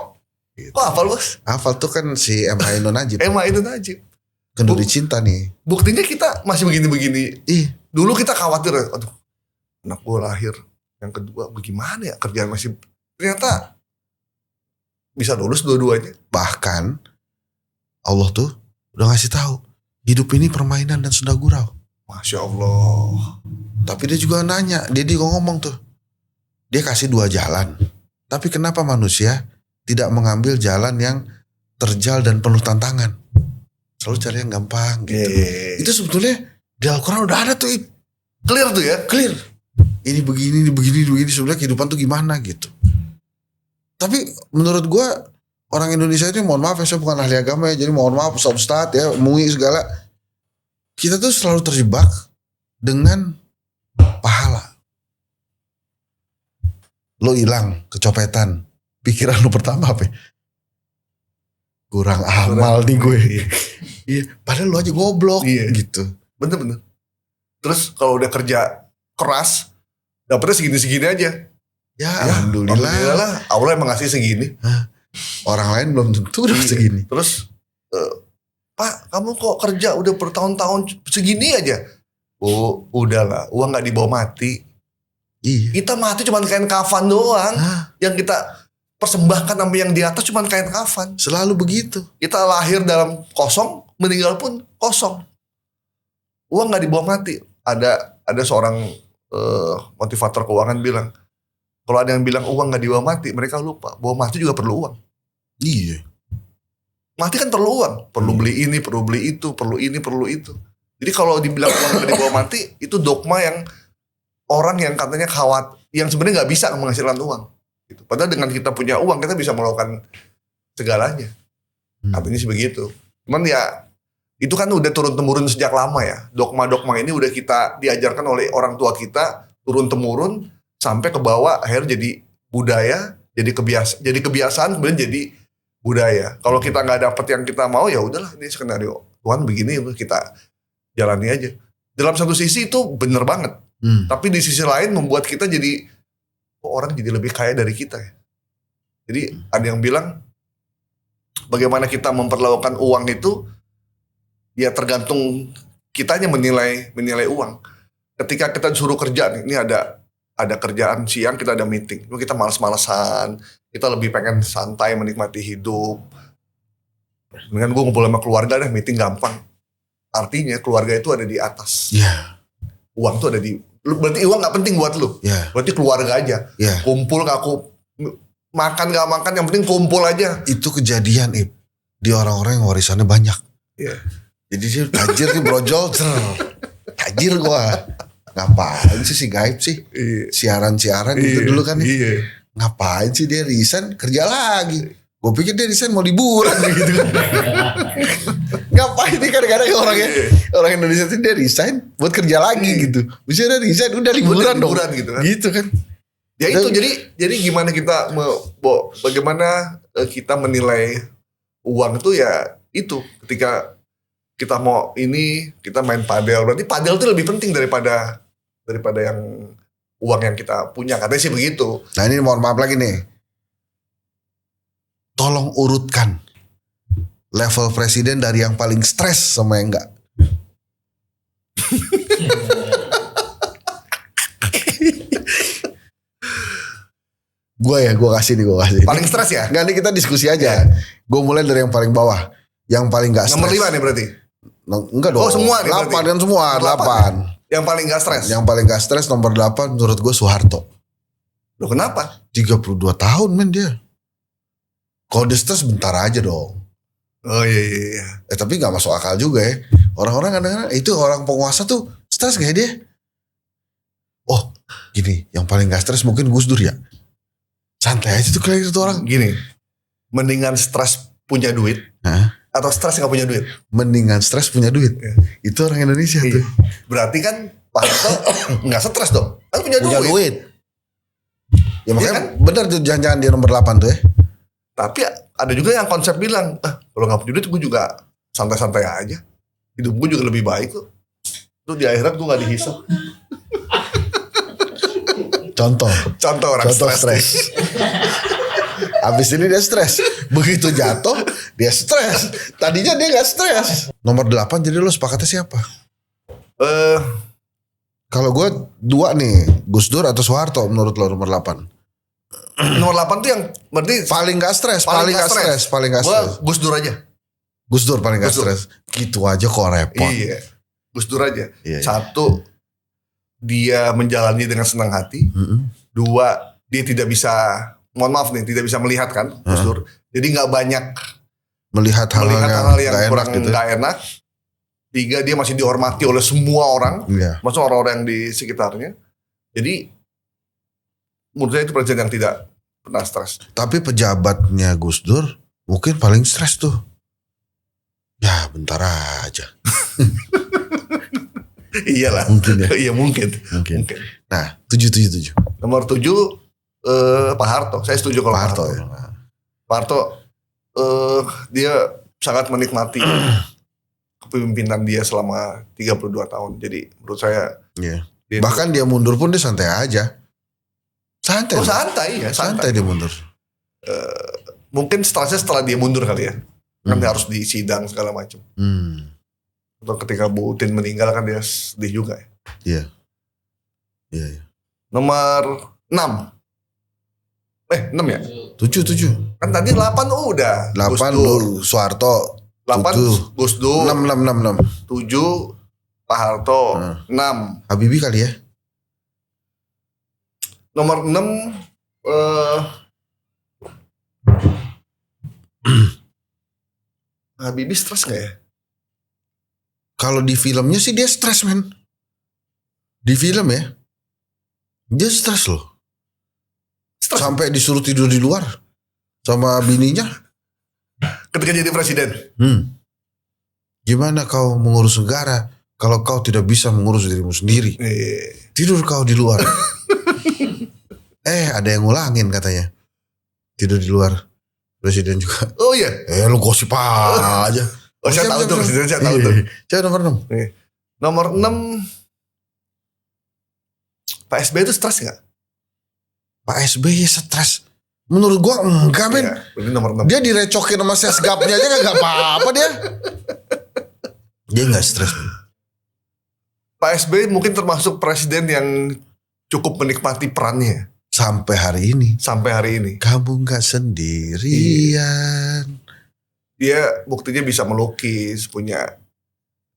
Kok hafal bos? Hafal tuh kan si Emma Ainun Najib. Emang itu Najib. Kenduri cinta nih. Buktinya kita masih begini-begini. Dulu kita khawatir, aduh, anak gue lahir yang kedua bagaimana ya, kerjaan masih, ternyata bisa lulus dua-duanya. Bahkan Allah tuh udah ngasih tahu hidup ini permainan dan sudah gurau. Masya Allah. Tapi dia juga nanya, dia ngomong tuh, dia kasih 2 jalan. Tapi kenapa manusia tidak mengambil jalan yang terjal dan penuh tantangan? Selalu cari yang gampang gitu. Itu sebetulnya di Al-Quran udah ada tuh. Clear tuh ya? Clear. Ini begini. Sebenarnya kehidupan tuh gimana gitu. Tapi menurut gue orang Indonesia itu, mohon maaf ya, saya bukan ahli agama ya, jadi mohon maaf Ustadz ya, MUI segala. Kita tuh selalu terjebak dengan pahala. Lo hilang, kecopetan. Pikiran lo pertama apa? Kurang amal nih gue. Iya, padahal lo aja goblok gitu. Bener-bener. Terus kalau udah kerja keras, dapetnya segini-segini aja. Ya alhamdulillah. Allah emang ngasih segini. Orang lain belum tentu udah segini. Terus, Pak, kamu kok kerja udah bertahun-tahun segini aja? Oh, udahlah, uang gak dibawa mati. Iya. Kita mati cuma kain kafan doang. Yang kita persembahkan sama yang di atas cuma kain kafan. Selalu begitu. Kita lahir dalam kosong, meninggal pun kosong. Uang gak dibawa mati. Ada seorang motivator keuangan bilang, kalau ada yang bilang uang gak dibawa mati, mereka lupa bahwa mati juga perlu uang. Iya. Mati kan perlu uang, perlu beli ini, perlu beli itu, perlu ini, perlu itu. Jadi kalau dibilang uang gak dibawa mati, itu dogma yang orang yang katanya yang sebenarnya nggak bisa menghasilkan uang. Gitu. Padahal dengan kita punya uang, kita bisa melakukan segalanya. Katanya sih begitu. Cuman ya itu kan udah turun-temurun sejak lama ya. Dogma-dogma ini udah kita diajarkan oleh orang tua kita turun-temurun sampai ke bawah, akhirnya jadi budaya, jadi kebiasaan, kemudian jadi budaya. Kalau kita nggak dapet yang kita mau, ya udahlah, ini skenario Tuhan begini, kita jalani aja. Dalam satu sisi itu bener banget, tapi di sisi lain membuat kita jadi orang jadi lebih kaya dari kita ya. Jadi ada yang bilang bagaimana kita memperlakukan uang itu ya tergantung kitanya menilai uang. Ketika kita disuruh kerja nih, ini ada kerjaan siang, kita ada meeting, lalu kita malas-malasan, kita lebih pengen santai menikmati hidup. Dengan gue ngumpul sama keluarga deh, meeting gampang. Artinya keluarga itu ada di atas. Uang tuh ada berarti uang gak penting buat lu. Berarti keluarga aja. Kumpul gak makan gak makan, yang penting kumpul aja. Itu kejadian di orang-orang yang warisannya banyak. Jadi dia tajir nih, brojol. Tajir gua. Ngapain sih si Gaib sih? Siaran-siaran itu dulu kan. Ngapain sih dia resign kerja lagi? Gue pikir dia resign mau liburan gitu kan. Ngapain nih kadang-kadang orang Indonesia itu dia resign buat kerja lagi gitu. Misalnya dia resign udah liburan dong. Gitu kan. Gitu kan. Ya itu jadi gimana kita bagaimana kita menilai uang itu ya itu ketika kita mau ini kita main padel, berarti padel itu lebih penting daripada yang uang yang kita punya, katanya sih begitu. Nah ini mohon maaf lagi nih, tolong urutkan level presiden dari yang paling stres sama yang enggak. Gue kasih. Paling stres ya? Enggak, nih kita diskusi aja. Gue mulai dari yang paling bawah, yang paling gak stres. Nomor 5 nih berarti? Enggak dong. Oh semua nih 8 berarti? kan semua, 8. Yang paling gak stres? Yang paling gak stres nomor 8 menurut gue Soeharto. Loh kenapa? 32 tahun men dia. Kalau dia stres bentar aja dong. Oh iya. Tapi gak masuk akal juga ya. Orang-orang kadang-kadang itu orang penguasa tuh stres gak ya dia? Oh gini, yang paling gak stres mungkin Gus Dur ya. Santai aja tuh kayak gitu orang. Gini, mendingan stres punya duit atau stres gak punya duit? Mendingan stres punya duit. Iya. Itu orang Indonesia tuh. Berarti kan Pak Harto gak stres dong? Kan punya duit. Ya makanya kan? benar tuh jangan-jangan dia nomor 8 tuh ya. Tapi ada juga yang konsep bilang, kalau gak punya duit gue juga santai-santai aja. Hidup gue juga lebih baik kok. Tuh di akhirat gue gak dihisap. Contoh Contoh stres. Abis ini dia stres. Begitu jatuh dia stres. Tadinya dia gak stres. Nomor 8 jadi lo sepakatnya siapa? Kalau gue 2 nih, Gus Dur atau Soeharto menurut lo nomor 8? Nomor 8 tuh yang berarti Paling gak stres. Gue Gus Dur aja. Gus Dur paling gak stres. Gitu aja kok repot. Iya, Gus Dur aja. Iya. 1, dia menjalani dengan senang hati. 2, dia tidak bisa, mohon maaf nih, tidak bisa melihat kan Gus Dur. Jadi gak banyak Melihat hal-hal yang gak kurang enak gitu. gak enak. 3, dia masih dihormati oleh semua orang. Iya. Maksudnya orang-orang yang di sekitarnya. Jadi menurut saya itu presiden yang tidak pernah stres. Tapi pejabatnya Gus Dur mungkin paling stres tuh. Ya bentar aja. Iyalah. Mungkin ya. Iya mungkin. Nah 777. Nomor 7 Pak Harto. Saya setuju kalau Pak Harto. Ya. Pak Harto dia sangat menikmati kepemimpinan dia selama 32 tahun. Jadi menurut saya Iya. Bahkan dia mundur pun dia santai aja. Santai. Santai Dia mundur. Mungkin stresnya setelah dia mundur kali ya. Kan dia harus di sidang segala macam. Atau ketika Bu Utin meninggal kan dia sedih juga ya. Iya. Nomor 6. 6 ya? 7. Kan tadi 8 udah. 8 Gus Dur. Dur, Soeharto. 8 Gus Dur. 6. 7 Pak Harto. 6. Habibie kali ya. Nomor 6 Habibie stres gak ya? Kalau di filmnya sih dia stres men. Di film ya. Dia stres loh. Stres Sampai disuruh tidur di luar. Sama bininya. ketika jadi presiden. Gimana kau mengurus negara kalau kau tidak bisa mengurus dirimu sendiri? Tidur kau di luar. Ada yang ngulangin katanya. Tidur di luar. Presiden juga. Oh iya. Lu gosip aja. Saya tahu tuh presiden, saya tahu tuh. Coba nomor 6. Nomor 6 Pak SBY itu stres gak? Pak SBY stres. Menurut gua enggak men. Ini nomor 6. Dia direcokin sama sesgapnya aja gak apa-apa dia. Dia gak stres. Pak SBY mungkin termasuk presiden yang cukup menikmati perannya. Sampai hari ini. Kamu gak sendirian. Dia buktinya bisa melukis,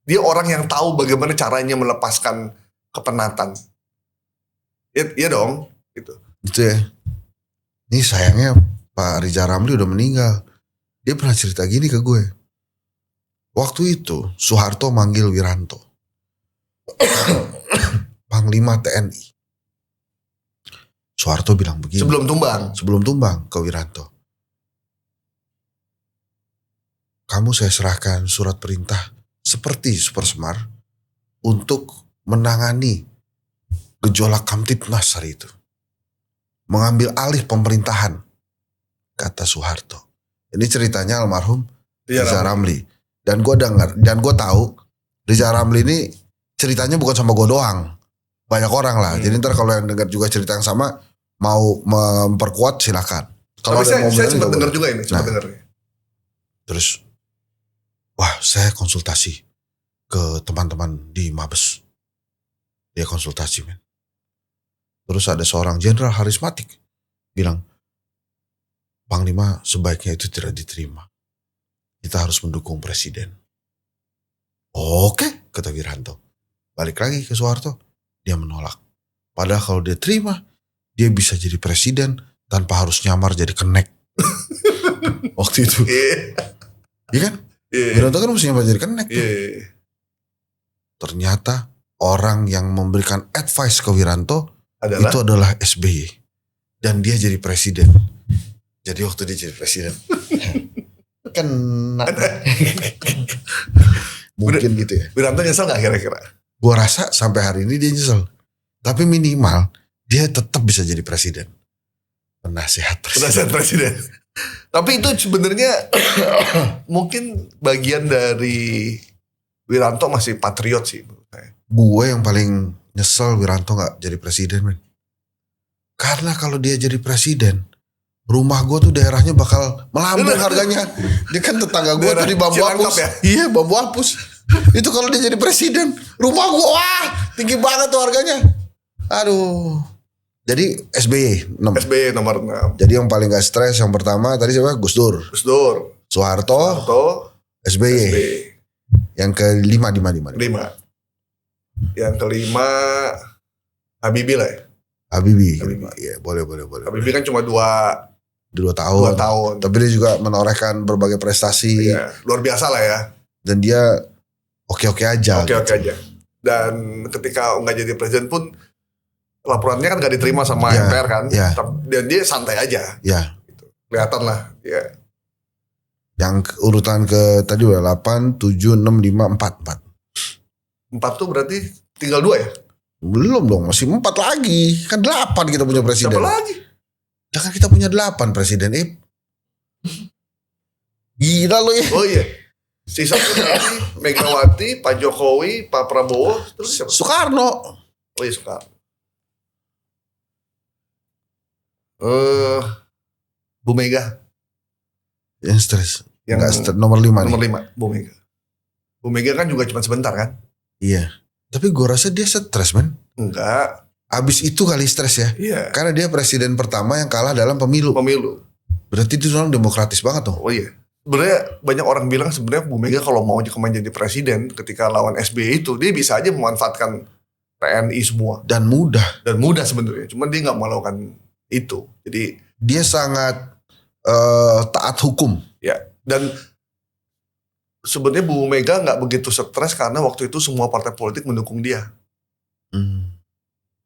dia orang yang tahu bagaimana caranya melepaskan kepenatan. Iya dong, gitu. Gitu ya. Ini sayangnya Pak Rizal Ramli udah meninggal. Dia pernah cerita gini ke gue. Waktu itu Soeharto manggil Wiranto. Panglima TNI. Soeharto bilang begini. Sebelum tumbang ke Wiranto. Kamu saya serahkan surat perintah seperti Super Semar untuk menangani gejolak Kamtipnas hari itu. Mengambil alih pemerintahan, kata Soeharto. Ini ceritanya almarhum Rizal Ramli. Dan gue dengar, dan gue tahu Rizal Ramli ini ceritanya bukan sama gue doang. Banyak orang lah. Jadi ntar kalau yang dengar juga cerita yang sama, mau memperkuat silakan. Kalau saya sempat dengar juga ini, Terus, wah saya konsultasi ke teman-teman di Mabes. Dia konsultasi men. Terus ada seorang jenderal karismatik bilang, Panglima sebaiknya itu tidak diterima. Kita harus mendukung presiden. Oke, kata Wiranto. Balik lagi ke Soeharto, dia menolak. Padahal kalau dia terima, dia bisa jadi presiden tanpa harus nyamar jadi kenek. Waktu itu. Iya kan? Wiranto kan mesti nyamar jadi kenek. ternyata orang yang memberikan advice ke Wiranto Adalah itu adalah SBY. Dan dia jadi presiden. Jadi waktu dia jadi presiden. Kena. Mungkin gitu ya. Wiranto nyesel gak kira-kira? Gua rasa sampai hari ini dia nyesel. Tapi minimal dia tetap bisa jadi presiden. Penasehat presiden. Penasehat presiden. Tapi itu sebenarnya mungkin bagian dari Wiranto masih patriot sih menurut saya. Gue yang paling nyesel Wiranto gak jadi presiden, men. Karena kalau dia jadi presiden, rumah gue tuh daerahnya bakal melambung harganya. Dia kan tetangga gue tuh di Bambu Cilangkap Apus. ya? Iya, Bambu Apus. Itu kalau dia jadi presiden, rumah gue wah tinggi banget tuh harganya. Aduh. Jadi SBY 6. SBY nomor 6. Jadi yang paling gak stres yang pertama tadi siapa? Gus Dur, Gus Dur, Soeharto, SBY. SBY. Yang kelima di mana? 5. Yang kelima Habibie lah ya. Habibie. Habibie. Iya, boleh. Habibie kan cuma 2 2 tahun. tahun. Tapi dia juga menorehkan berbagai prestasi. Iya, luar biasa lah ya. Dan dia oke-oke aja. Oke gitu. aja. Dan ketika nggak jadi presiden pun laporannya kan nggak diterima sama Ya, MPR kan. ya. Dan dia santai aja. Ya. Kelihatan lah. Ya. Yang urutan ke tadi udah 8, 7, 6, 5, 4. 4 tuh berarti tinggal 2 ya? Belum dong, masih 4 lagi. Kan 8 kita punya presiden. Siapa lagi? Ya kan kita punya 8 presiden. Gila lo ya. Oh iya. Sisa lagi Megawati, Pak Jokowi, Pak Prabowo, terus siapa? Soekarno. Oh iya Soekarno. Bu Mega Yang stres. yang Enggak stres. Nomor 5 nomor nih. 5, Bu Mega. Bu Mega kan juga cuma sebentar kan? Iya. Tapi gue rasa dia stres, man. Enggak. Abis itu kali stres ya. Iya. Karena dia presiden pertama yang kalah dalam pemilu. Pemilu. Berarti itu orang demokratis banget tuh. Oh iya. Sebenarnya banyak orang bilang sebenarnya Bu Mega kalau mau jadi presiden ketika lawan SBY itu dia bisa aja memanfaatkan TNI semua Dan mudah. dan mudah sebenarnya. Cuman dia nggak melakukan itu. Jadi Dia sangat taat hukum. ya, dan sebenarnya Bu Mega nggak begitu stres karena waktu itu semua partai politik mendukung dia.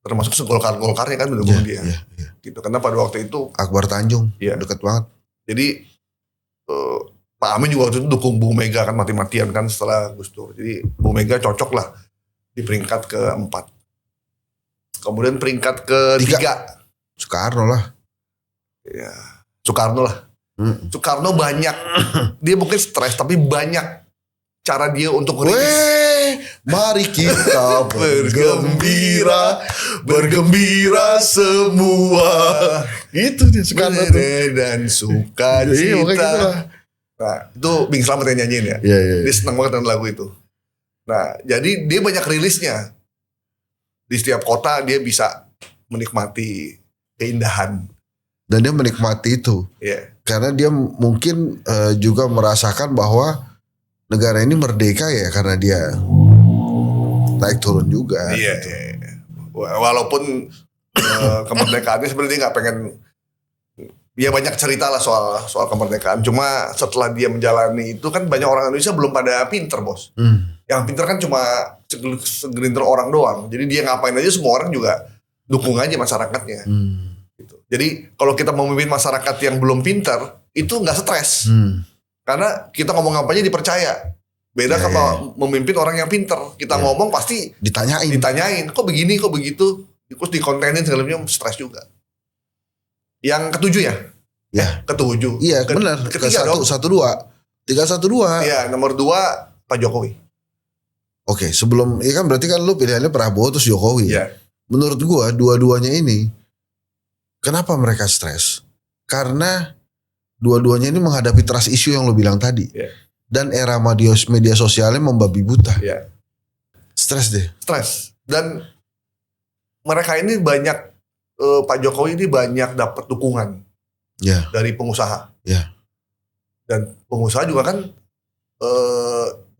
Termasuk Golkar-Golkarnya kan mendukung dia. Iya. Gitu. Karena pada waktu itu Akbar Tanjung. Iya. Deket banget. jadi Pak Amin juga waktu itu dukung Bu Mega kan mati-matian kan setelah Gus Dur. Jadi Bu Mega cocok lah di peringkat ke-4. Kemudian peringkat ke-3. Soekarno lah. Ya, Soekarno lah. Soekarno banyak. Dia mungkin stres tapi banyak cara dia untuk Weh, mari kita bergembira semua. Itu dia Soekarno tuh. Dan suka Iya, makanya gitu cita. lah. Nah, itu Bing Slamet yang nyanyiin ya. Iya. Dia senang banget dengan lagu itu. Nah, jadi dia banyak rilisnya. Di setiap kota dia bisa menikmati keindahan. Dan dia menikmati itu. Iya. Karena dia mungkin juga merasakan bahwa negara ini merdeka ya karena dia naik turun juga. Iya. Walaupun kemerdekaannya sebenarnya dia nggak pengen. Ya banyak cerita lah soal kemerdekaan. Cuma setelah dia menjalani itu kan banyak orang Indonesia belum pada pinter, bos. Yang pinter kan cuma segelintir orang doang. Jadi dia ngapain aja semua orang juga dukung aja masyarakatnya. Gitu. Jadi kalau kita memimpin masyarakat yang belum pinter itu nggak stres. Karena kita ngomong apa aja dipercaya. Beda kalau memimpin orang yang pinter. Kita ngomong pasti ditanyain. Kok begini, kok begitu. Terus dikontenin segala macam, stres juga. Yang ke-7 ya? Ya. Ke-7. Iya benar. Ketiga dong. 3-1-2. Iya, nomor 2 Pak Jokowi. Oke, sebelum ya kan berarti kan lu pilihannya Prabowo terus Jokowi. Iya. Menurut gua dua-duanya ini kenapa mereka stres? Karena dua-duanya ini menghadapi trust issue yang lu bilang tadi. Iya. Dan era media sosialnya membabi buta. Iya. Stres deh. Stres. Dan mereka ini banyak Pak Jokowi ini banyak dapat dukungan dari pengusaha. Ya. Dan pengusaha juga kan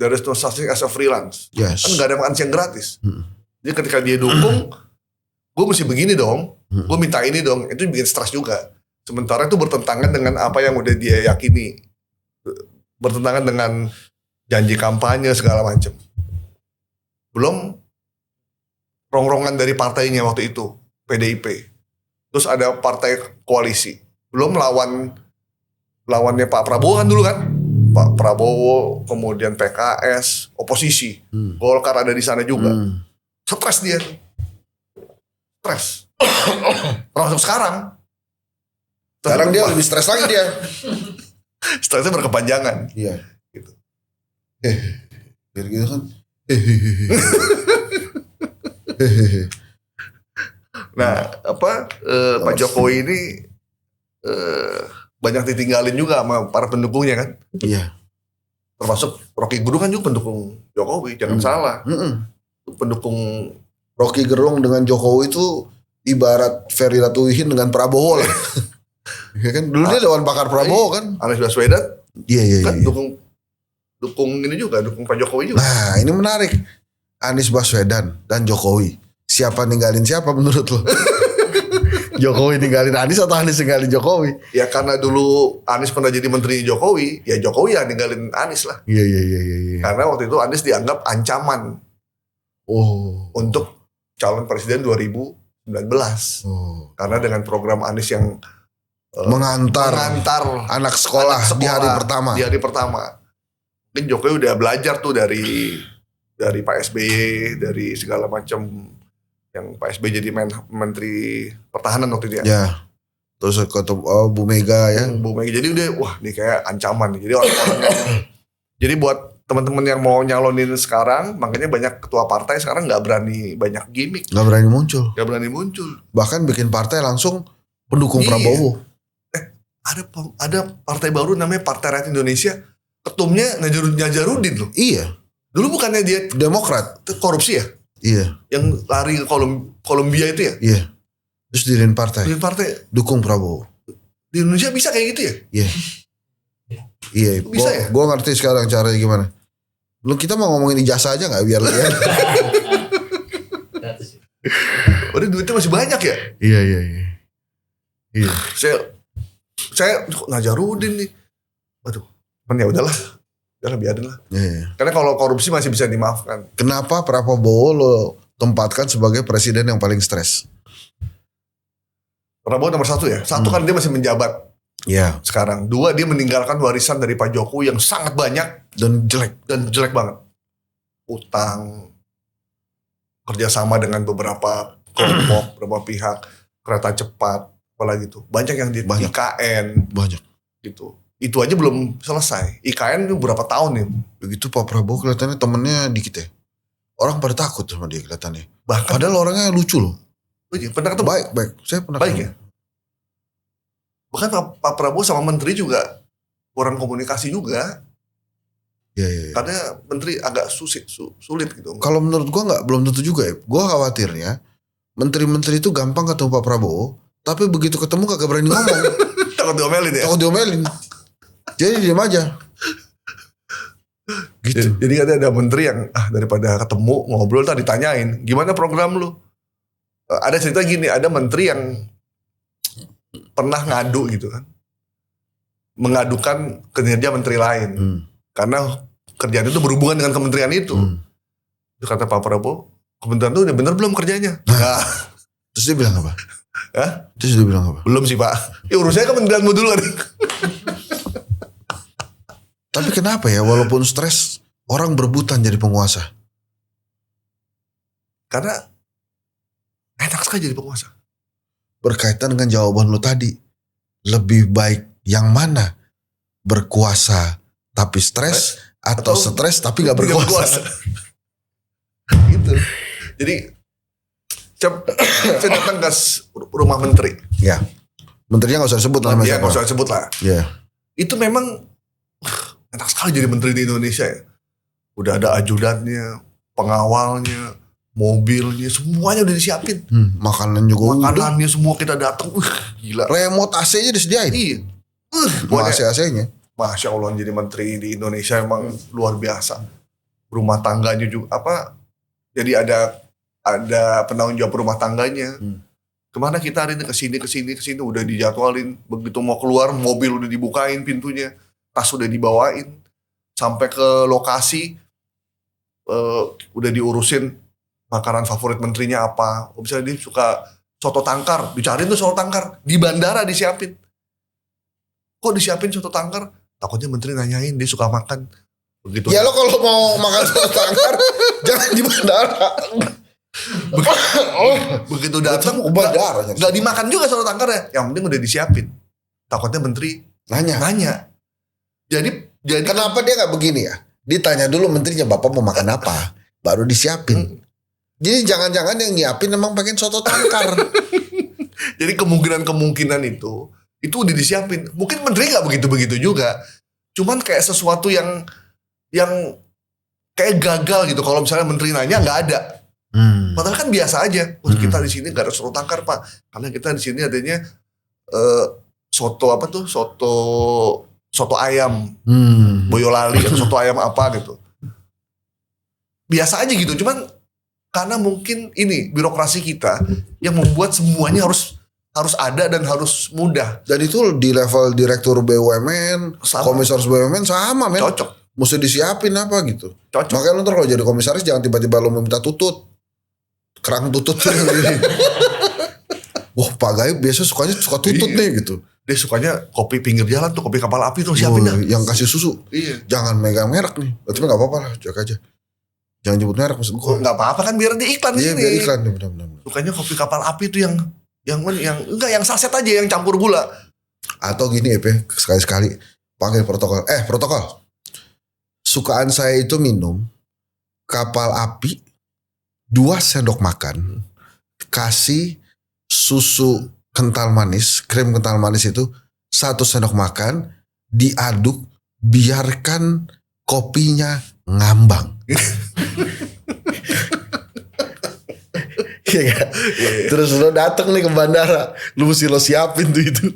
dari such as a freelance. Yes. Kan gak ada makan siang gratis. Jadi ketika dia dukung, gue mesti begini dong, gue minta ini dong, itu bikin stres juga. Sementara itu bertentangan dengan apa yang udah dia yakini, bertentangan dengan janji kampanye segala macam. Belum rongrongan dari partainya waktu itu, PDIP. Terus ada partai koalisi. Belum lawannya Pak Prabowo kan dulu kan. Pak Prabowo, kemudian PKS, oposisi. Golkar ada di sana juga. Stres dia. Stres. Termasuk sekarang. Sekarang dia lebih stres lagi dia. Stresnya berkepanjangan. Iya. Gitu. Biar gitu kan. Nah, Pak Jokowi ini banyak ditinggalin juga sama para pendukungnya kan. Iya. Termasuk Rocky Gerung kan juga pendukung Jokowi, jangan salah. Pendukung Rocky Gerung dengan Jokowi itu ibarat Ferry Ratuwihin dengan Prabowo lah. Ya kan dulu dia lawan bakar Prabowo kan. Anies Baswedan Iya. kan dukung ini juga, dukung Pak Jokowi juga. Nah, ini menarik. Anies Baswedan dan Jokowi. Siapa ninggalin siapa menurut lo? Jokowi ninggalin Anies atau Anies ninggalin Jokowi? Ya karena dulu Anies pernah jadi menteri Jokowi, ya Jokowi yang ninggalin Anies lah. Iya. Karena waktu itu Anies dianggap ancaman untuk calon presiden 2019. Karena dengan program Anies yang mengantar anak sekolah di hari pertama. Di hari pertama. Mungkin Jokowi udah belajar tuh dari Pak SBY, dari segala macam yang Pak SBY jadi menteri pertahanan waktu itu ya. Ya. Terus ketemu Bu Mega ya. Bu Mega. Jadi udah wah ini kayak ancaman. Jadi orang-orang jadi buat teman-teman yang mau nyalonin sekarang, makanya banyak ketua partai sekarang nggak berani banyak gimmick. Nggak berani muncul. Nggak berani muncul. Bahkan bikin partai langsung pendukung Prabowo. Ada partai baru namanya Partai Rakyat Indonesia. Ketumnya Najarudin loh. Iya. Dulu bukannya dia Demokrat. korupsi ya? Iya. Yang lari ke Kolombia itu ya? Iya. Terus diriin partai. Diriin partai. Dukung Prabowo. Di Indonesia bisa kayak gitu ya? Iya. Iya. Bisa ya? Gue ngerti sekarang caranya gimana. Lu kita mau ngomongin ijazah aja gak biar lihat. Waduh duitnya masih banyak ya? Iya. Iya. Saya Najarudin nih. Waduh. Ya udahlah biarin lah. Iya. Karena kalau korupsi masih bisa dimaafkan. Kenapa Prabowo lo tempatkan sebagai presiden yang paling stres? Prabowo nomor 1 ya. 1 kan dia masih menjabat. Iya. Sekarang 2 dia meninggalkan warisan dari Pak Jokowi yang sangat banyak Dan jelek banget. Utang, kerjasama dengan beberapa kelompok, beberapa pihak, kereta cepat, apalagi itu banyak yang di IKN banyak gitu. Itu aja belum selesai. IKN itu berapa tahun nih? begitu Pak Prabowo kelihatannya temennya dikit ya. Orang pada takut sama dia kelihatannya. Bahkan Padahal orangnya lucu loh. pernah ketemu? Baik. Saya pernah Baik ketemu. ya. Bahkan Pak Prabowo sama menteri juga kurang komunikasi juga. Iya. Karena menteri agak sulit gitu. Kalau menurut gua belum tentu juga ya. Gua khawatirnya menteri-menteri itu gampang ketemu Pak Prabowo, tapi begitu ketemu kagak berani ngomong. Takut diomelin ya. Takut diomelin. Jadi diam aja. Gitu. Jadi katanya ada menteri yang daripada ketemu ngobrol tadi ditanyain gimana program lu. Ada cerita gini, ada menteri yang pernah ngadu gitu kan, mengadukan kinerja menteri lain karena kerjaan itu berhubungan dengan kementerian itu. Kata Pak Prabowo, kementerian itu udah bener belum kerjanya? Nah. Terus dia bilang apa? Hah? Terus dia bilang apa? Belum sih Pak. Ya urusannya kementerianmu dulu kan. Tapi kenapa ya walaupun stres orang berebutan jadi penguasa? Karena enak sekali jadi penguasa. Berkaitan dengan jawaban lo tadi. Lebih baik yang mana? Berkuasa tapi stres atau stres tapi gak berkuasa? Gitu. Jadi saya datang ke rumah menteri. Ya. Menterinya gak usah disebut namanya Ya siapa. gak usah sebut lah. Ya. Itu memang enak sekali jadi menteri di Indonesia ya. Udah ada ajudannya, pengawalnya, mobilnya, semuanya udah disiapin. Makanan juga udah. Makanannya semua kita datang. Gila. Remote AC-nya disediain. Iya. Mau AC-AC-nya. Masya Allah jadi menteri di Indonesia emang luar biasa. Rumah tangganya juga jadi ada penanggung jawab rumah tangganya. Kemana kita hari ini kesini udah dijadwalin. Begitu mau keluar mobil udah dibukain pintunya, tas udah dibawain, sampai ke lokasi udah diurusin makanan favorit menterinya apa. Misalnya dia suka soto tangkar, dicariin tuh soto tangkar di bandara disiapin. Kok disiapin soto tangkar? Takutnya menteri nanyain dia suka makan. Begitu. Ya lo kalau mau makan soto tangkar jangan di bandara. Begitu datang bandara nggak dimakan juga soto tangkarnya. Yang penting udah disiapin. Takutnya menteri nanya. Jadi kenapa dia nggak begini ya? Ditanya dulu menterinya, Bapak mau makan apa, baru disiapin. Jadi jangan-jangan yang nyiapin emang pengen soto tangkar. Jadi kemungkinan itu udah disiapin. Mungkin menteri nggak begitu juga. Cuman kayak sesuatu yang kayak gagal gitu. Kalau misalnya menteri nanya nggak ada. Padahal kan biasa aja. Kita di sini nggak ada soto tangkar Pak, karena kita di sini adanya soto apa tuh? Soto ayam, Boyolali atau soto ayam apa gitu. Biasa aja gitu. Cuman karena mungkin ini birokrasi kita yang membuat semuanya harus ada dan harus mudah. Dan itu di level direktur BUMN, komisaris BUMN sama men. Cocok. Mesti disiapin apa gitu. Cocok. Makanya lu ntar kalau jadi komisaris jangan tiba-tiba lu minta tutut. Kerang tutut. Wah Pak Gaib biasa suka tutut nih gitu. Dia sukanya kopi pinggir jalan tuh, kopi kapal api tuh siapin dah. Yang kasih susu. Iya. Jangan megang merek nih. Tapi gak apa-apa lah, jaga aja. Jangan nyebut merek maksud gue. Gak apa-apa kan biar di iklan iya, sini. Biar iklan benar-benar. Sukanya kopi kapal api tuh yang saset aja, yang campur gula. Atau gini ya, sekali-sekali panggil protokol. Protokol. Sukaan saya itu minum kapal api 2 sendok makan. Kasih susu kental manis, krim kental manis itu 1 sendok makan, diaduk, biarkan kopinya ngambang. Terus lo dateng nih ke bandara, lu mesti lo siapin tuh itu.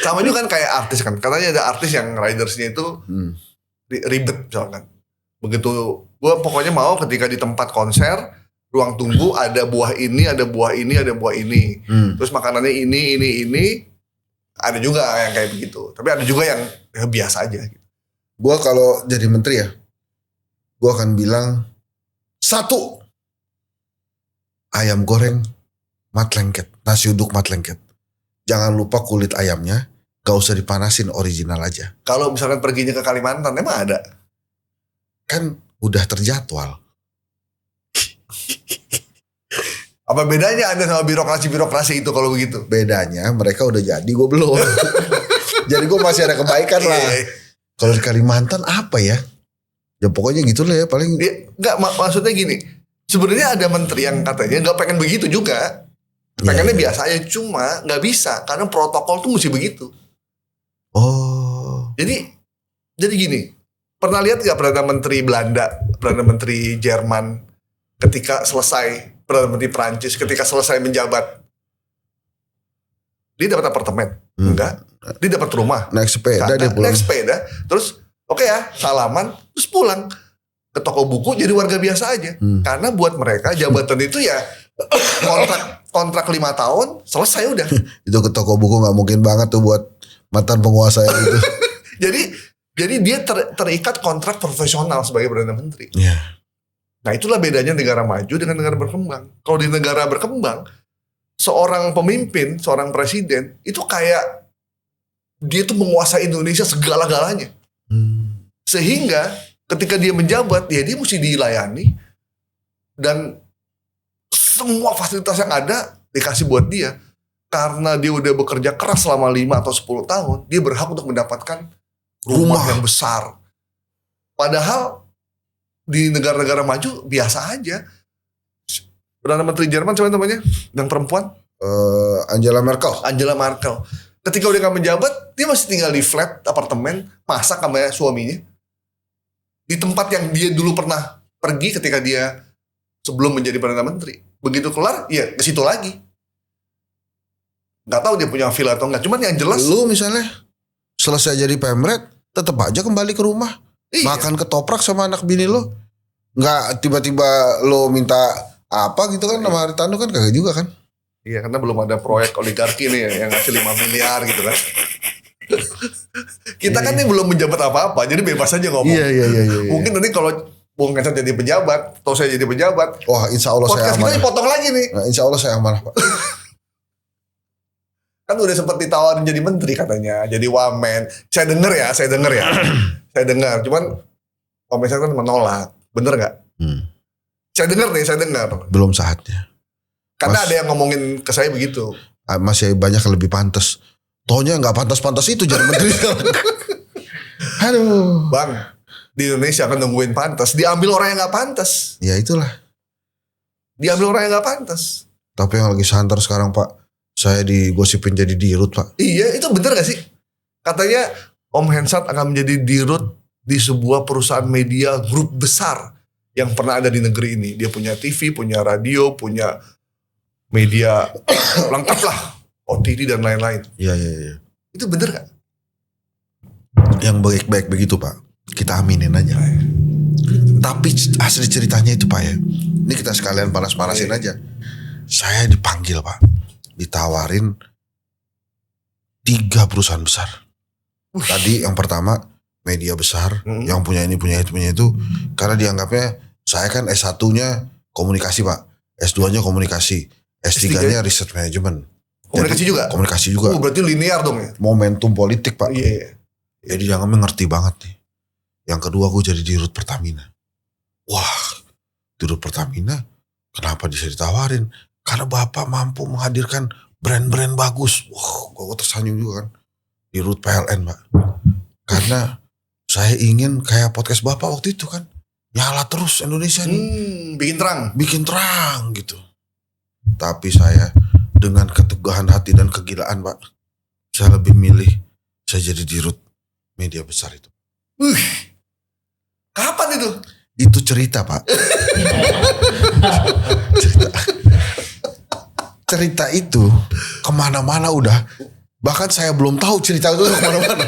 Sama juga kan kayak artis kan, katanya ada artis yang ridersnya itu ribet misalkan. Begitu gue pokoknya mau ketika di tempat konser, ruang tunggu ada buah ini, ada buah ini, ada buah ini. Terus makanannya ini. Ada juga yang kayak begitu. Tapi ada juga yang ya biasa aja. Gue kalau jadi menteri ya, gue akan bilang 1, ayam goreng mat lengket, nasi uduk mat lengket. Jangan lupa kulit ayamnya, gak usah dipanasin, original aja. Kalau misalkan perginya ke Kalimantan, emang ada? Kan udah terjadwal. Apa bedanya Anda sama birokrasi-birokrasi itu kalau begitu? Bedanya mereka udah jadi, gue belum. Jadi gue masih ada kebaikan lah. Kalau di Kalimantan apa ya? Ya pokoknya gitu lah ya paling. Enggak, maksudnya gini. Sebenarnya ada menteri yang katanya nggak pengen begitu juga. Pengennya biasa aja, cuma nggak bisa karena protokol tuh mesti begitu. Oh. Jadi gini. Pernah lihat nggak Perdana Menteri Belanda, Perdana Menteri Jerman ketika selesai, Perdana Menteri Prancis ketika selesai menjabat, dia dapat apartemen? Enggak. Dia dapat rumah. Naik sepeda dia pulang. Naik sepeda, terus oke ya, salaman, terus pulang ke toko buku jadi warga biasa aja. Karena buat mereka jabatan itu ya kontrak 5 tahun selesai udah. Itu ke toko buku nggak mungkin banget tuh buat mantan penguasa yang itu. Jadi dia terikat kontrak profesional sebagai Perdana Menteri. Yeah. Nah itulah bedanya negara maju dengan negara berkembang. Kalau di negara berkembang, seorang pemimpin, seorang presiden, itu kayak dia tuh menguasai Indonesia segala-galanya. Sehingga ketika dia menjabat, ya dia mesti dilayani. Dan semua fasilitas yang ada dikasih buat dia. Karena dia udah bekerja keras selama 5 atau 10 tahun, dia berhak untuk mendapatkan rumah yang besar. Padahal di negara-negara maju biasa aja. Perdana Menteri Jerman siapa namanya? Yang perempuan? Angela Merkel. Angela Merkel. Ketika udah gak menjabat, dia masih tinggal di flat, apartemen, masak sama suaminya. Di tempat yang dia dulu pernah pergi ketika dia sebelum menjadi Perdana Menteri. Begitu kelar, ya ke situ lagi. Gak tahu dia punya villa atau enggak. Cuman yang jelas, lu misalnya selesai jadi pemret, tetap aja kembali ke rumah. iya. Makan ketoprak sama anak bini lo. Nggak tiba-tiba lo minta apa gitu kan sama Haritanu kan kagak juga kan. Iya, karena belum ada proyek oligarki nih yang ngasih 5 miliar gitu kan. Kita kan nih belum menjabat apa-apa, jadi bebas aja ngomong. Iya. Mungkin nanti kalau Bung Hensat jadi pejabat, atau saya jadi pejabat, Wah, insya Allah saya podcast kita amanah. dipotong lagi nih. Nah, insya Allah saya amanah, Pak. Kan udah sempat ditawarin jadi menteri katanya, jadi wamen. Saya denger ya. Saya dengar. Cuman Om Hensat kan menolak. Bener nggak? Saya dengar. Belum saatnya. Karena ada yang ngomongin ke saya begitu. Masih banyak yang lebih pantas. Taunya nggak pantas-pantas itu jadi menteri. Aduh. Bang, di Indonesia kan nungguin pantas. Diambil orang yang nggak pantas. Ya itulah. Diambil orang yang nggak pantas. Tapi yang lagi santer sekarang, Pak. Saya digosipin jadi dirut, Pak. Iya, itu bener gak sih? Katanya Om Hensat akan menjadi dirut di sebuah perusahaan media grup besar yang pernah ada di negeri ini. Dia punya TV, punya radio, punya media lengkap lah. OTT dan lain-lain. Iya. Itu bener gak? Yang baik-baik begitu, Pak. Kita aminin aja. Tapi asli ceritanya itu, Pak ya. Ini kita sekalian panas-panasin aja. Saya dipanggil, Pak. Ditawarin 3 perusahaan besar. Tadi yang pertama media besar, yang punya ini, punya itu. Karena dianggapnya saya kan S1-nya komunikasi, Pak. S2-nya komunikasi. S3-nya riset manajemen. Komunikasi juga? Komunikasi juga. Oh, berarti linear dong ya? Momentum politik, Pak. Iya. Jadi dianggapnya ngerti banget nih. Yang kedua gue jadi dirut Pertamina. Wah, dirut Pertamina kenapa bisa ditawarin? Karena Bapak mampu menghadirkan brand-brand bagus. Wah, gue tersanjung juga kan. Dirut PLN, Pak. Karena saya ingin kayak podcast Bapak waktu itu kan. Nyala terus Indonesia nih. Bikin terang gitu. Tapi saya dengan keteguhan hati dan kegilaan, Pak, saya lebih milih saya jadi dirut media besar itu. Kapan itu? Itu cerita, Pak. cerita itu kemana-mana udah. Bahkan saya belum tahu cerita itu kemana-mana.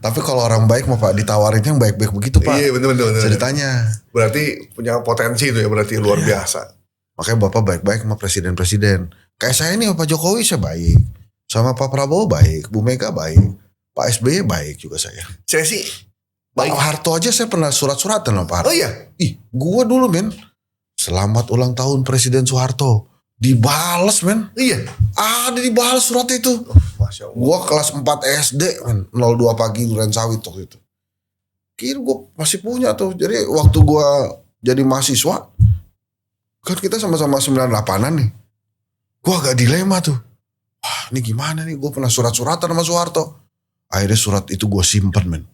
Tapi kalau orang baik mah, Pak, ditawarin yang baik-baik begitu, Pak. Iya, bener. Ceritanya. Berarti punya potensi itu ya, berarti luar biasa. Makanya Bapak baik-baik sama presiden-presiden. Kayak saya nih, Pak Jokowi saya baik. Sama Pak Prabowo baik. Bu Mega baik. Pak SBY baik juga saya. Saya sih Pak baik. Harto aja saya pernah surat-suratan sama Pak Harto. Oh iya? Ih, gua dulu, men. Selamat ulang tahun Presiden Soeharto. Dibales, men. Iya. Ada dibales surat itu. Masya Allah. Gua kelas 4 SD, men. 02 pagi Duren Sawit waktu itu. Kira gua masih punya tuh. Jadi waktu gua jadi mahasiswa, kan kita sama-sama 98-an nih. Gua agak dilema tuh. Wah, ini gimana nih? Gua pernah surat-suratan sama Soeharto. Akhirnya surat itu gua simpen, men.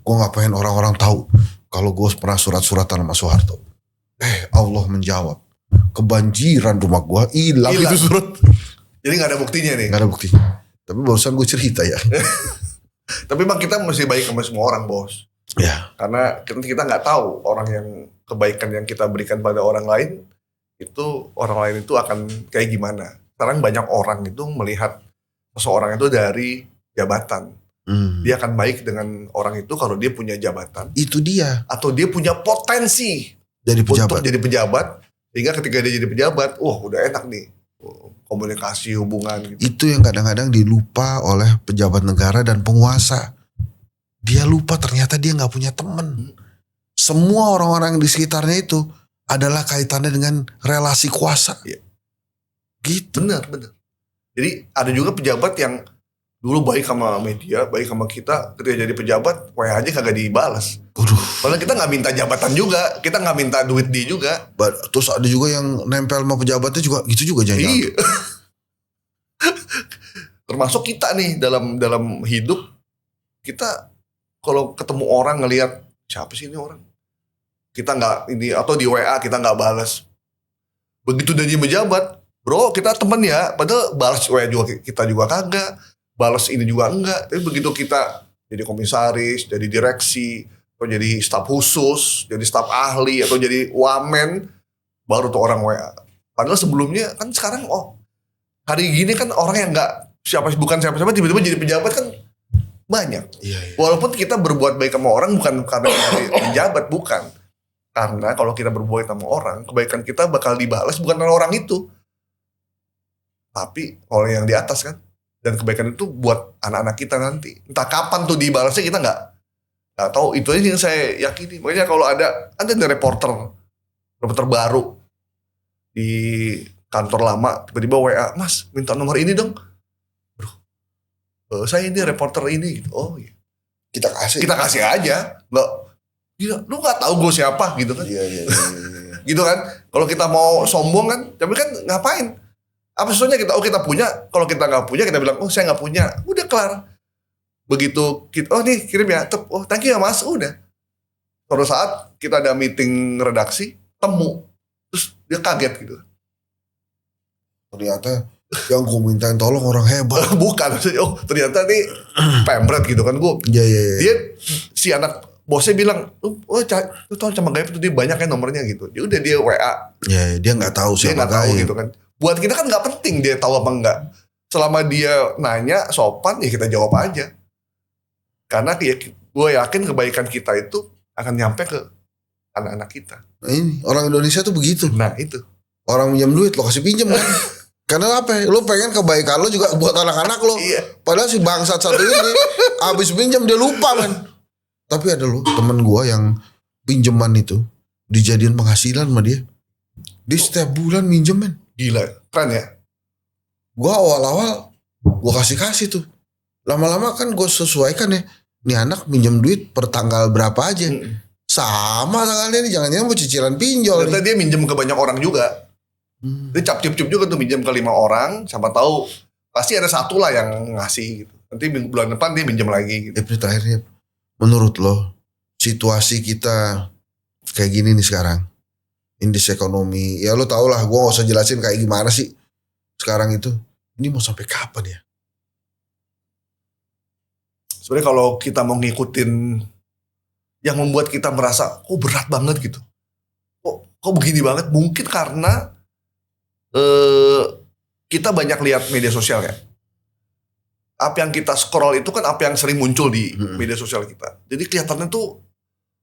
Gua gak pengen orang-orang tahu kalau gua pernah surat-suratan sama Soeharto. Allah menjawab. Kebanjiran rumah gua hilang itu surat. Jadi gak ada buktinya nih. Gak ada bukti. Tapi barusan gue cerita ya. Tapi bang, kita mesti baik sama semua orang, bos. Ya. Karena kita gak tahu orang yang kebaikan yang kita berikan pada orang lain, itu orang lain itu akan kayak gimana. Sekarang banyak orang itu melihat seseorang itu dari jabatan. Dia akan baik dengan orang itu kalau dia punya jabatan. Itu dia. Atau dia punya potensi Jadi pejabat. untuk jadi pejabat. Sehingga ketika dia jadi pejabat, wah udah enak nih. Komunikasi, hubungan gitu. Itu yang kadang-kadang dilupa oleh pejabat negara dan penguasa. Dia lupa ternyata dia gak punya teman. Semua orang-orang di sekitarnya itu adalah kaitannya dengan relasi kuasa. Iya. Gitu. Bener. Jadi ada juga pejabat yang dulu baik sama media, baik sama kita, ketika jadi pejabat, WA aja kagak dibalas. Padahal kita gak minta jabatan juga, kita gak minta duit dia juga. Terus ada juga yang nempel sama pejabatnya juga, gitu juga jangan. Iya. Termasuk kita nih dalam hidup, kita kalau ketemu orang ngelihat siapa sih ini orang, kita nggak ini, atau di WA kita nggak balas. Begitu udah jadi pejabat, bro kita temen ya, padahal balas WA juga kita juga kagak, balas ini juga enggak. Tapi begitu kita jadi komisaris, jadi direksi, atau jadi staf khusus, jadi staf ahli, atau jadi wamen, baru tuh orang WA. Padahal sebelumnya kan sekarang hari gini kan orang yang nggak bukan siapa-siapa tiba-tiba jadi pejabat kan banyak. Iya. Walaupun kita berbuat baik sama orang bukan karena jadi pejabat, bukan. Karena kalau kita berbuat sama orang, kebaikan kita bakal dibalas bukan oleh orang itu, tapi oleh yang di atas kan. Dan kebaikan itu buat anak-anak kita nanti. Entah kapan tuh dibalasnya kita nggak Gak tahu, itu aja yang saya yakini. Makanya kalau ada reporter baru di kantor lama, tiba-tiba WA, Mas minta nomor ini dong. Bro, saya ini reporter ini. Gitu. Oh iya. Kita kasih aja. Nggak, gila, lu gak tahu gue siapa gitu kan. Iya. Gitu kan. Kalau kita mau sombong kan, tapi kan ngapain? Apa sesuanya kita punya, kalau kita nggak punya kita bilang, oh saya nggak punya. Udah kelar. Begitu kita, oh nih kirim ya, oh thank you ya mas, udah. Suatu saat kita ada meeting redaksi, temu, terus dia kaget gitu. Ternyata yang gue mintain tolong orang hebat. Bukan, oh ternyata nih pemret gitu kan gue. Iya. Dia si anak bosnya bilang, oh lu tau sama Gaib itu dia banyak kan nomornya gitu. Ya udah dia WA. Ya dia nggak tahu Dia siapa nggak tahu Gaib. gitu kan. Buat kita kan nggak penting dia tahu apa enggak. Selama dia nanya sopan ya kita jawab aja. Karena ya, gue yakin kebaikan kita itu akan nyampe ke anak-anak kita. Nah, ini orang Indonesia tuh begitu. Nah itu. Orang pinjam duit lo kasih pinjam kan. Karena apa ya? Lo pengen kebaikan lo juga buat anak-anak lo. Iya. Padahal si bangsat satu ini habis pinjam dia lupa man. Tapi ada lo temen gue yang pinjaman itu dijadiin penghasilan sama dia. Dia setiap bulan minjem man. Gila, keren ya. Gue awal-awal gue kasih tuh. Lama-lama kan gue sesuaikan ya. Nih anak minjem duit per tanggal berapa aja. Sama tanggalnya nih. Jangan-jangan mau cicilan pinjol. Ternyata dia minjem ke banyak orang juga. Dia cap-cip juga tuh minjem ke 5 orang. Siapa tahu pasti ada satu lah yang ngasih gitu. Nanti bulan depan dia minjem lagi gitu. Ini terakhirnya. Menurut lo situasi kita kayak gini nih sekarang. Indeks ekonomi. Ya lo tau lah gue gak usah jelasin kayak gimana sih. Sekarang itu. Ini mau sampai kapan ya? Sebenarnya kalau kita mau ngikutin yang membuat kita merasa kok berat banget gitu. Kok begini banget? Mungkin karena kita banyak lihat media sosial ya. Apa yang kita scroll itu kan apa yang sering muncul di media sosial kita. Jadi kelihatannya tuh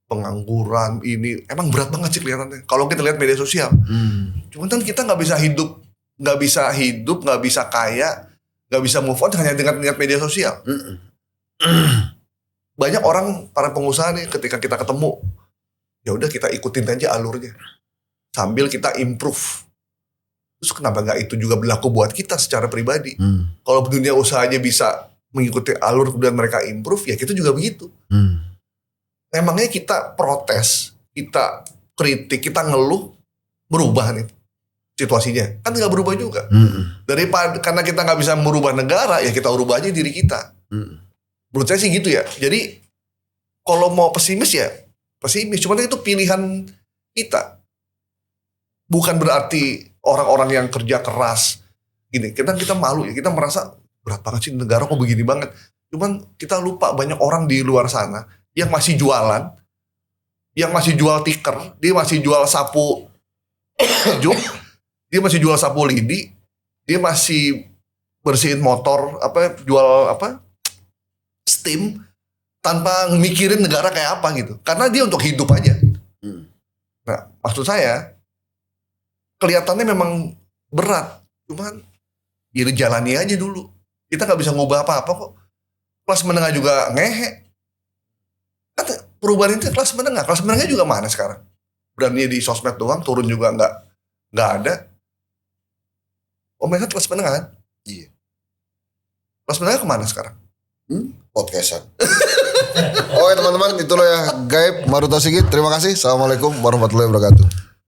pengangguran ini emang berat banget sih kelihatannya. Kalau kita lihat media sosial. Cuman kan kita nggak bisa hidup, nggak bisa kaya, nggak bisa move on hanya dengan lihat media sosial. Banyak orang, para pengusaha nih ketika kita ketemu, ya udah kita ikutin aja alurnya sambil kita improve. Terus kenapa nggak itu juga berlaku buat kita secara pribadi? Kalau dunia usahanya bisa mengikuti alur kemudian mereka improve, ya kita juga begitu. Memangnya kita protes, kita kritik, kita ngeluh, berubah nih situasinya? Kan nggak berubah juga. Daripada karena kita nggak bisa merubah negara, ya kita ubah aja diri kita. Menurut saya sih gitu ya. Jadi kalau mau pesimis ya pesimis. Cuma itu pilihan kita. Bukan berarti orang-orang yang kerja keras gini. Kita malu ya. Kita merasa berat banget sih negara kok begini banget. Cuman kita lupa banyak orang di luar sana yang masih jualan, yang masih jual tikar, dia masih jual sapu juk, dia masih jual sapu lidi, dia masih bersihin motor, jual steam tanpa mikirin negara kayak apa gitu. Karena dia untuk hidup aja. Nah, maksud saya kelihatannya memang berat. Cuman ya jalani aja dulu. Kita gak bisa ngubah apa-apa kok. Kelas menengah juga ngehe. Kan perubahan itu kelas menengah. Kelas menengah juga mana sekarang? Berani di sosmed doang, turun juga nggak ada. Oh mereka kelas menengah kan? Iya. Kelas menengah kemana sekarang? Podcastan. Oke teman-teman, itulah ya Gaib Maruta Sigit. Terima kasih. Assalamualaikum warahmatullahi wabarakatuh.